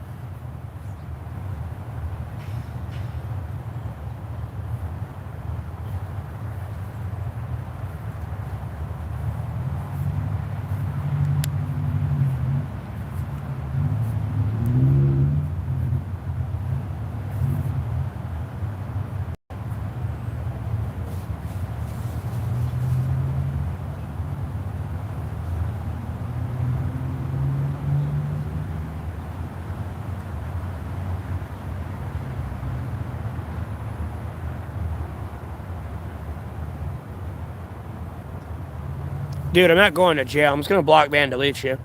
Dude, I'm not going to jail. I'm just going to block, ban, delete you.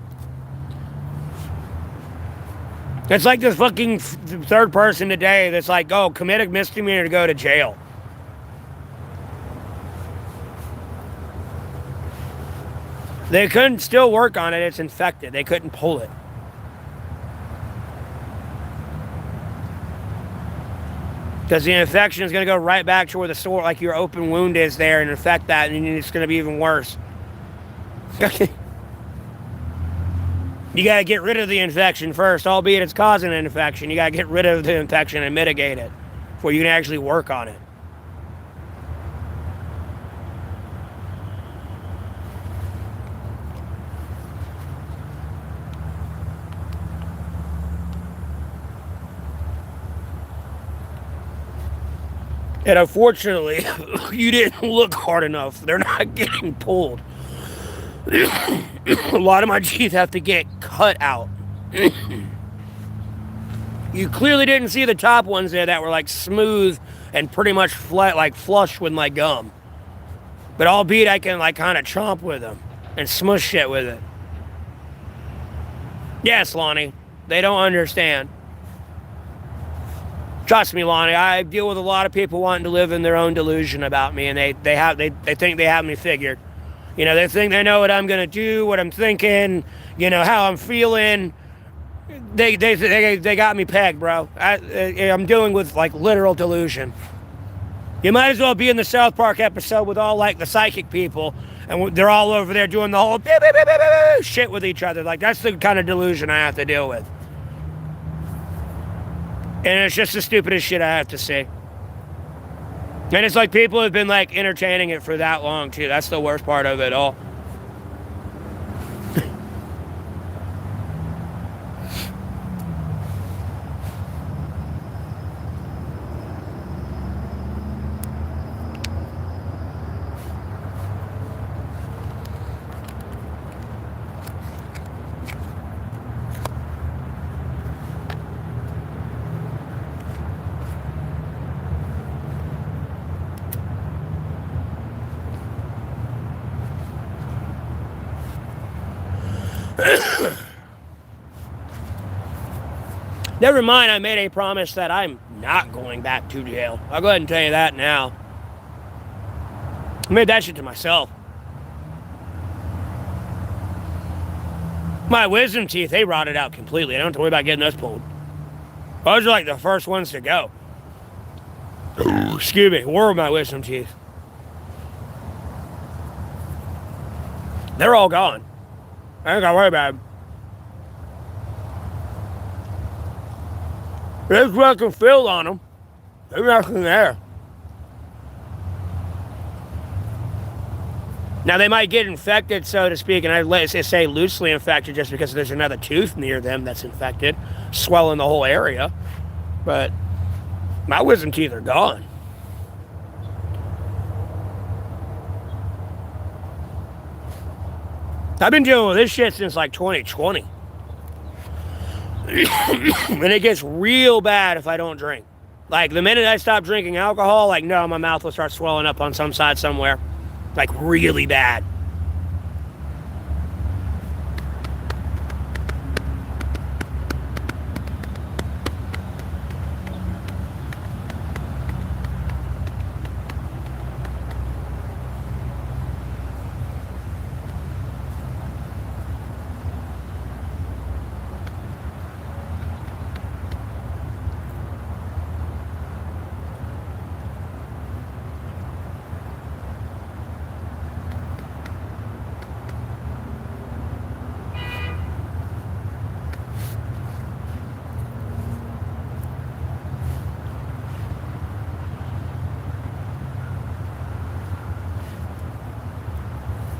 It's like this fucking third person today that's like, oh, commit a misdemeanor to go to jail. They couldn't still work on it. It's infected. They couldn't pull it. Because the infection is going to go right back to where the sore, like your open wound is there, and infect that, and it's going to be even worse. You got to get rid of the infection first, albeit it's causing an infection. You got to get rid of the infection and mitigate it before you can actually work on it. And unfortunately, you didn't look hard enough. They're not getting pulled. A lot of my teeth have to get cut out. You clearly didn't see the top ones there that were like smooth and pretty much flat, like flush with my gum. But albeit I can like kind of chomp with them and smush shit with it. Yes, Lonnie, they don't understand. Trust me, Lonnie, I deal with a lot of people wanting to live in their own delusion about me, and they think they have me figured. You know, they think they know what I'm gonna do, what I'm thinking, you know, how I'm feeling. They got me pegged, bro. I'm dealing with like literal delusion. You might as well be in the South Park episode with all like the psychic people, and they're all over there doing the whole shit with each other. Like that's the kind of delusion I have to deal with. And it's just the stupidest shit I have to say. And it's like people have been like entertaining it for that long too. That's the worst part of it all. Never mind, I made a promise that I'm not going back to jail. I'll go ahead and tell you that now. I made that shit to myself. My wisdom teeth, they rotted out completely. I don't have to worry about getting those pulled. Those are like the first ones to go. Excuse me, where are my wisdom teeth? They're all gone. I ain't gotta worry about them. There's nothing filled on them. There's nothing there. Now, they might get infected, so to speak, and I say loosely infected just because there's another tooth near them that's infected, swelling the whole area. But my wisdom teeth are gone. I've been dealing with this shit since like 2020. And it gets real bad if I don't drink. Like, the minute I stop drinking alcohol, like, no, my mouth will start swelling up on some side somewhere. Like, really bad.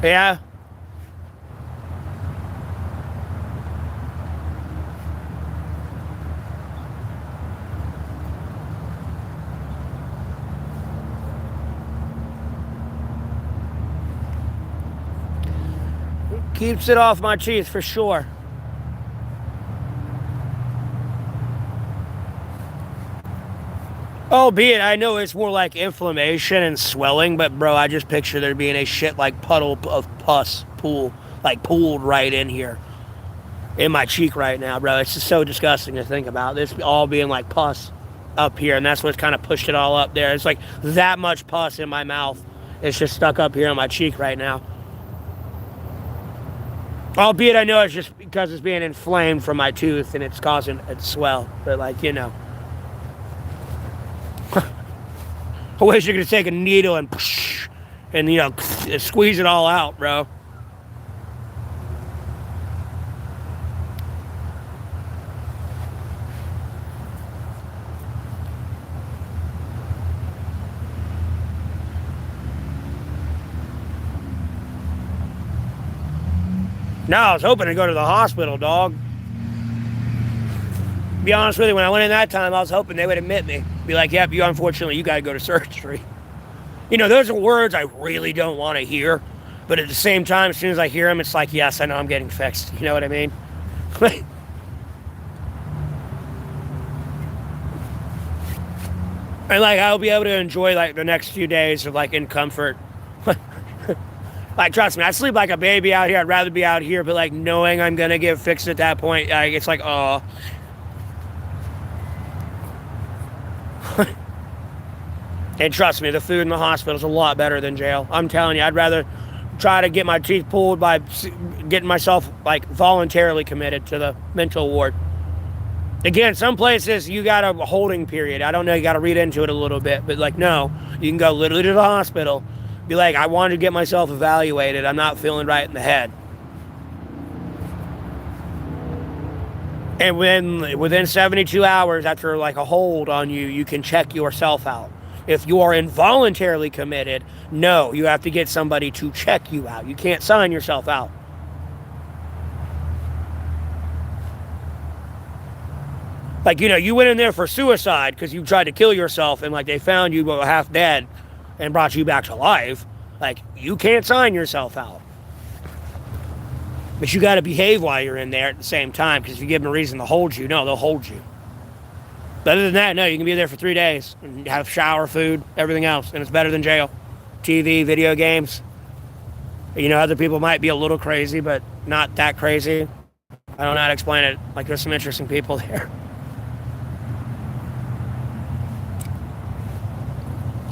Yeah. Keeps it off my teeth for sure. Albeit, I know it's more like inflammation and swelling, but bro, I just picture there being a shit like puddle of pus pooled right in here. In my cheek right now, bro. It's just so disgusting to think about. This all being like pus up here, and that's what's kind of pushed it all up there. It's like that much pus in my mouth. It's just stuck up here on my cheek right now. Albeit, I know it's just because it's being inflamed from my tooth and it's causing it to swell. But like, you know. I wish you could take a needle and you know, squeeze it all out, bro. No, I was hoping to go to the hospital, dog. Be honest with you, when I went in that time, I was hoping they would admit me. Be like, yep, unfortunately, you gotta go to surgery. You know, those are words I really don't want to hear. But at the same time, as soon as I hear them, it's like, yes, I know I'm getting fixed. You know what I mean? And like, I'll be able to enjoy like the next few days of like in comfort. Like, trust me, I sleep like a baby out here. I'd rather be out here, but like knowing I'm gonna get fixed at that point, like, it's like, oh. And trust me, the food in the hospital is a lot better than jail. I'm telling you, I'd rather try to get my teeth pulled by getting myself like voluntarily committed to the mental ward. Again, some places you got a holding period. I don't know, you got to read into it a little bit, but like, no, you can go literally to the hospital, be like, I wanted to get myself evaluated. I'm not feeling right in the head. And within 72 hours after like a hold on you, you can check yourself out. If you are involuntarily committed, no, you have to get somebody to check you out. You can't sign yourself out. Like, you know, you went in there for suicide because you tried to kill yourself and like they found you half dead and brought you back to life. Like, you can't sign yourself out. But you got to behave while you're in there at the same time, because if you give them a reason to hold you, no, they'll hold you. But other than that, no, you can be there for 3 days and have shower, food, everything else, and it's better than jail. TV, video games. You know, other people might be a little crazy, but not that crazy. I don't know how to explain it. Like, there's some interesting people there.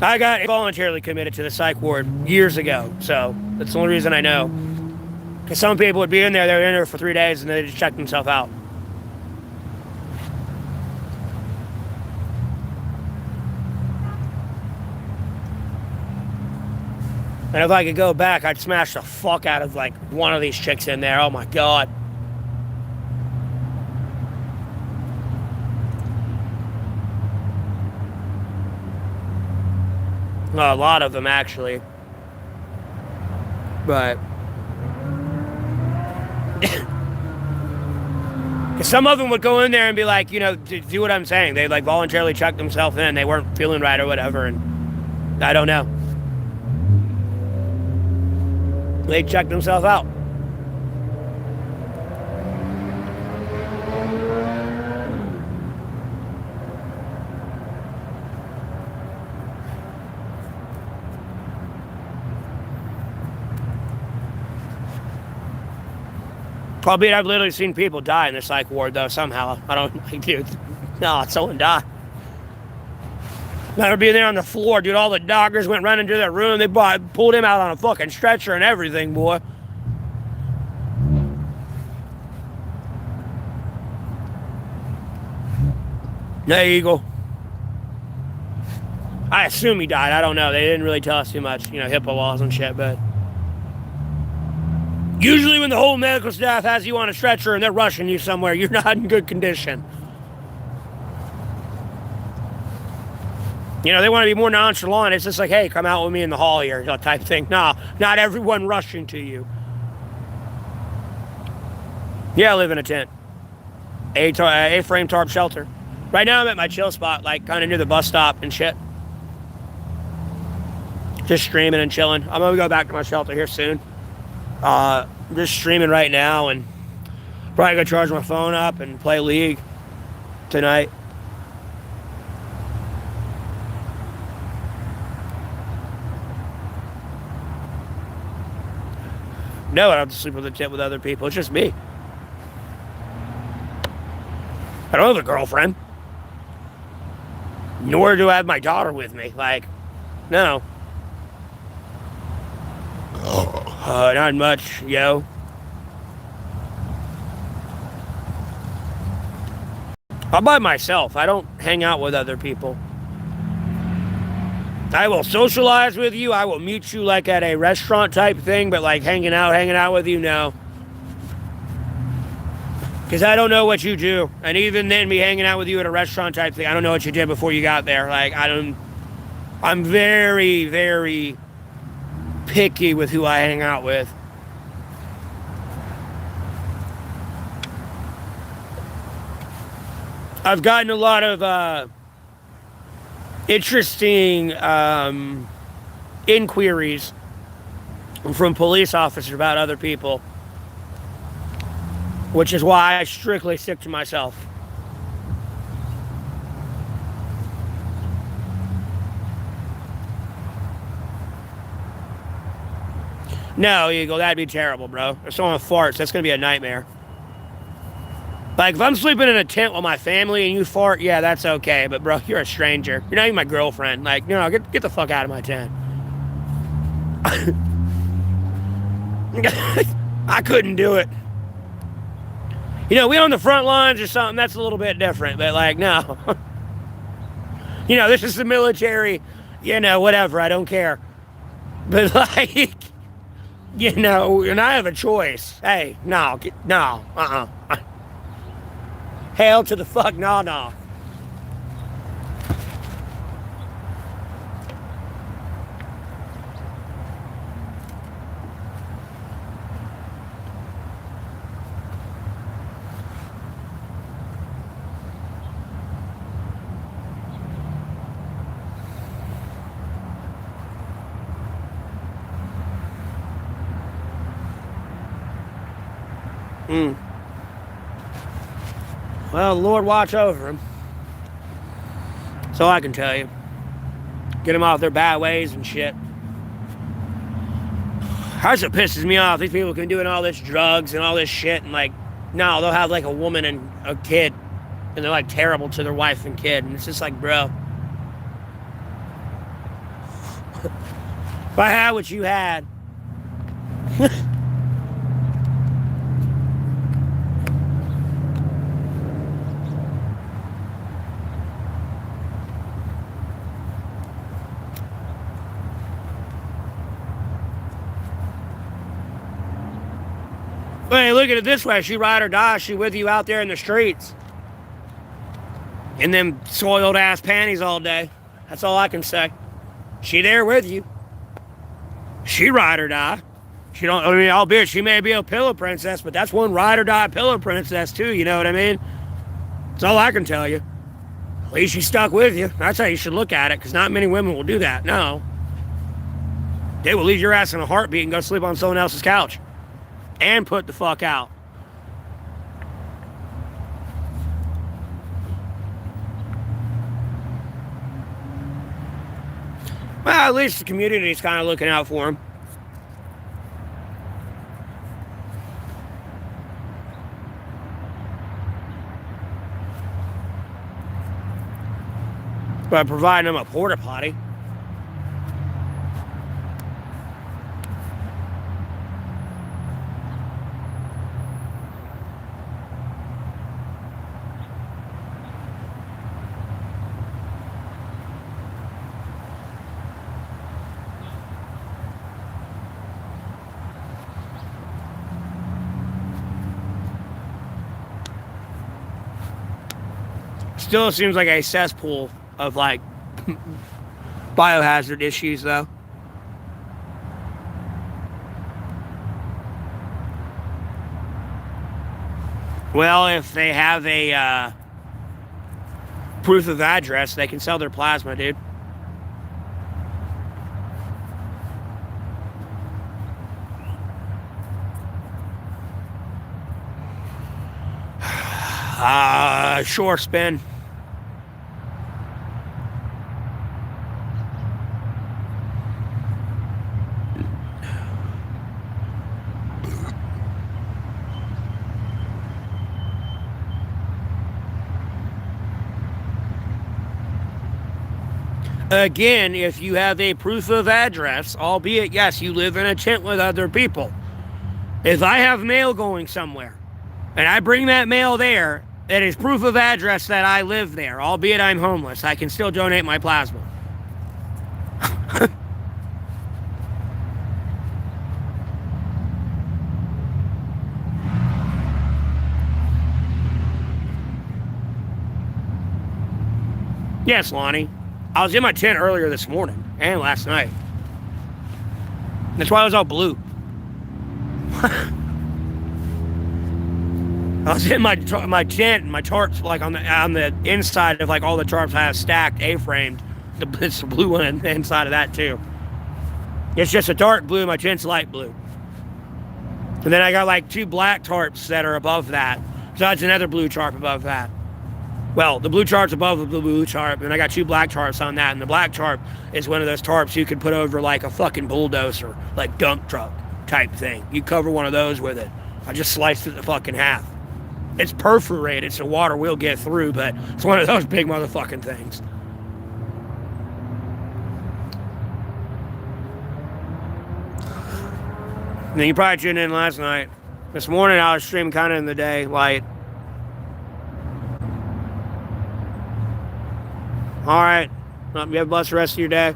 I got voluntarily committed to the psych ward years ago, so that's the only reason I know. Because some people would be in there, they were in there for 3 days, and they just checked themselves out. And if I could go back, I'd smash the fuck out of, like, one of these chicks in there. Oh, my God. A lot of them, actually. But... Because some of them would go in there and be like, you know, do what I'm saying. They'd, like, voluntarily check themselves in. They weren't feeling right or whatever, and I don't know. They checked themselves out. Albeit I've literally seen people die in the psych ward, though, somehow. I don't, like, dude, no, someone died. I remember being there on the floor, dude. All the doctors went running to their room. They pulled him out on a fucking stretcher and everything, boy. Hey, Eagle. I assume he died. I don't know. They didn't really tell us too much, you know, HIPAA laws and shit, but... Usually when the whole medical staff has you on a stretcher and they're rushing you somewhere, you're not in good condition. You know, they want to be more nonchalant. It's just like, hey, come out with me in the hall here, type thing. No, not everyone rushing to you. Yeah, I live in a tent. A-frame tarp shelter. Right now I'm at my chill spot, like kind of near the bus stop and shit. Just streaming and chilling. I'm going to go back to my shelter here soon. I'm just streaming right now and probably going to charge my phone up and play League tonight. No, I don't have to sleep with a tent with other people. It's just me. I don't have a girlfriend. Nor do I have my daughter with me. Like, no. Not much, yo. I'm by myself. I don't hang out with other people. I will socialize with you. I will meet you like at a restaurant type thing, but like hanging out with you, no. Because I don't know what you do. And even then, me hanging out with you at a restaurant type thing, I don't know what you did before you got there. Like, I'm very, very picky with who I hang out with. I've gotten a lot of interesting inquiries from police officers about other people, which is why I strictly stick to myself. No, Eagle, that'd be terrible, bro. If someone farts, that's gonna be a nightmare. Like, if I'm sleeping in a tent with my family and you fart, yeah, that's okay. But, bro, you're a stranger. You're not even my girlfriend. Like, no, get the fuck out of my tent. I couldn't do it. You know, we on the front lines or something, that's a little bit different. But, like, no. You know, this is the military. You know, whatever. I don't care. But, like, you know, and I have a choice. Hey, no. Hell to the fuck no. Well, Lord watch over them. That's all I can tell you. Get them off their bad ways and shit. That's what pisses me off. These people can be doing all this drugs and all this shit, and like, no, they'll have like a woman and a kid, and they're like terrible to their wife and kid, and it's just like, bro. If I had what you had. Hey, look at it this way. She ride or die. She with you out there in the streets. In them soiled ass panties all day. That's all I can say. She there with you. She ride or die. She don't, I mean, albeit she may be a pillow princess, but that's one ride or die pillow princess too, you know what I mean? That's all I can tell you. At least she's stuck with you. That's how you should look at it, because not many women will do that. No. They will leave your ass in a heartbeat and go sleep on someone else's couch. And put the fuck out. Well, at least the community's kind of looking out for them. By providing them a porta potty. Still seems like a cesspool of like biohazard issues though. Well, if they have a proof of address, they can sell their plasma, dude. Sure, spin. Again, if you have a proof of address, albeit, yes, you live in a tent with other people. If I have mail going somewhere, and I bring that mail there, it is proof of address that I live there, albeit I'm homeless. I can still donate my plasma. Yes, Lonnie. I was in my tent earlier this morning and last night. That's why I was all blue. I was in my tent, and my tarps like on the inside of like all the tarps I have stacked, A-framed. It's the blue one on the inside of that too. It's just a dark blue. My tent's light blue. And then I got like 2 black tarps that are above that. Besides another blue tarp above that. Well, the blue tarp's above the blue tarp, and I got 2 black tarps on that. And the black tarp is one of those tarps you could put over like a fucking bulldozer, like dump truck type thing. You cover one of those with it. I just sliced it to fucking half. It's perforated, so water will get through, but it's one of those big motherfucking things. And then you probably tuned in last night. This morning I was streaming kind of in the day, light. Alright. You have a blessed rest of your day.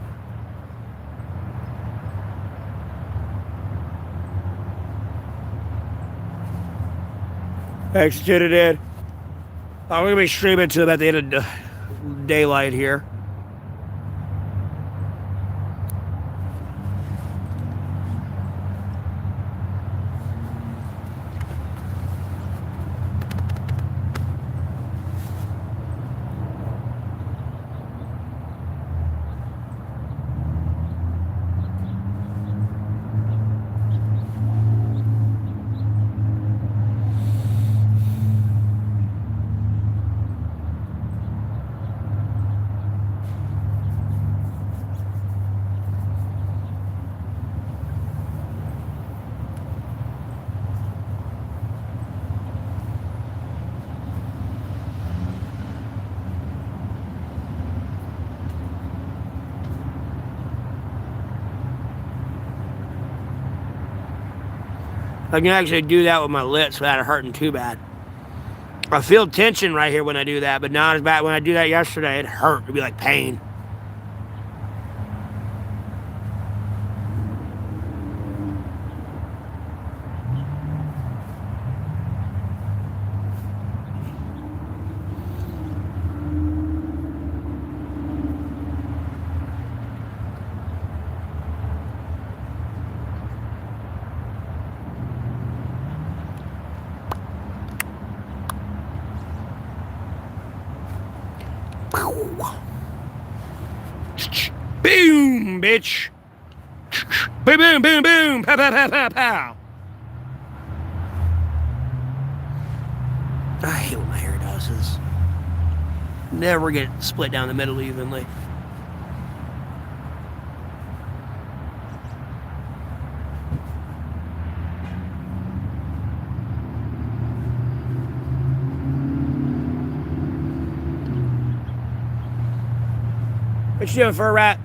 Thanks for tuning in. I'm going to be streaming to about the end of daylight here. I can actually do that with my lips without it hurting too bad. I feel tension right here when I do that, but not as bad when I do that yesterday. It hurt. It'd be like pain. Boom, bitch. Boom, boom, boom, boom. Pow, pow, pow, pow, pow. I hate what my hair does. Is never get split down the middle evenly. What you doing, fur rat?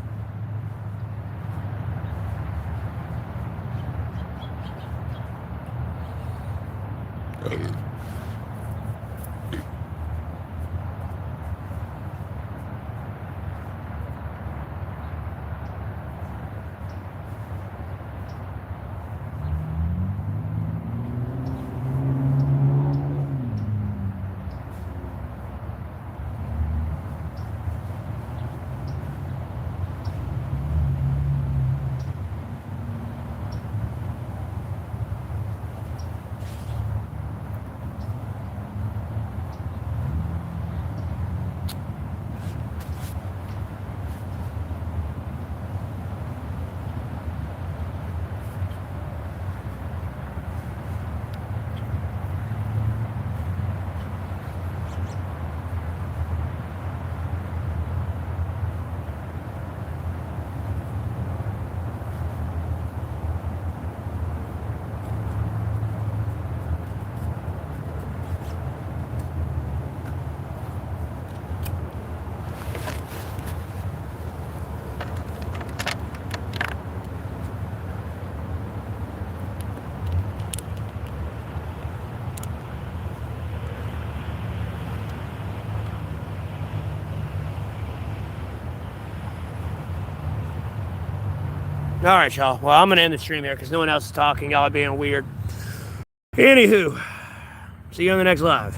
All right, y'all. Well, I'm going to end the stream here because no one else is talking. Y'all are being weird. Anywho, see you on the next live.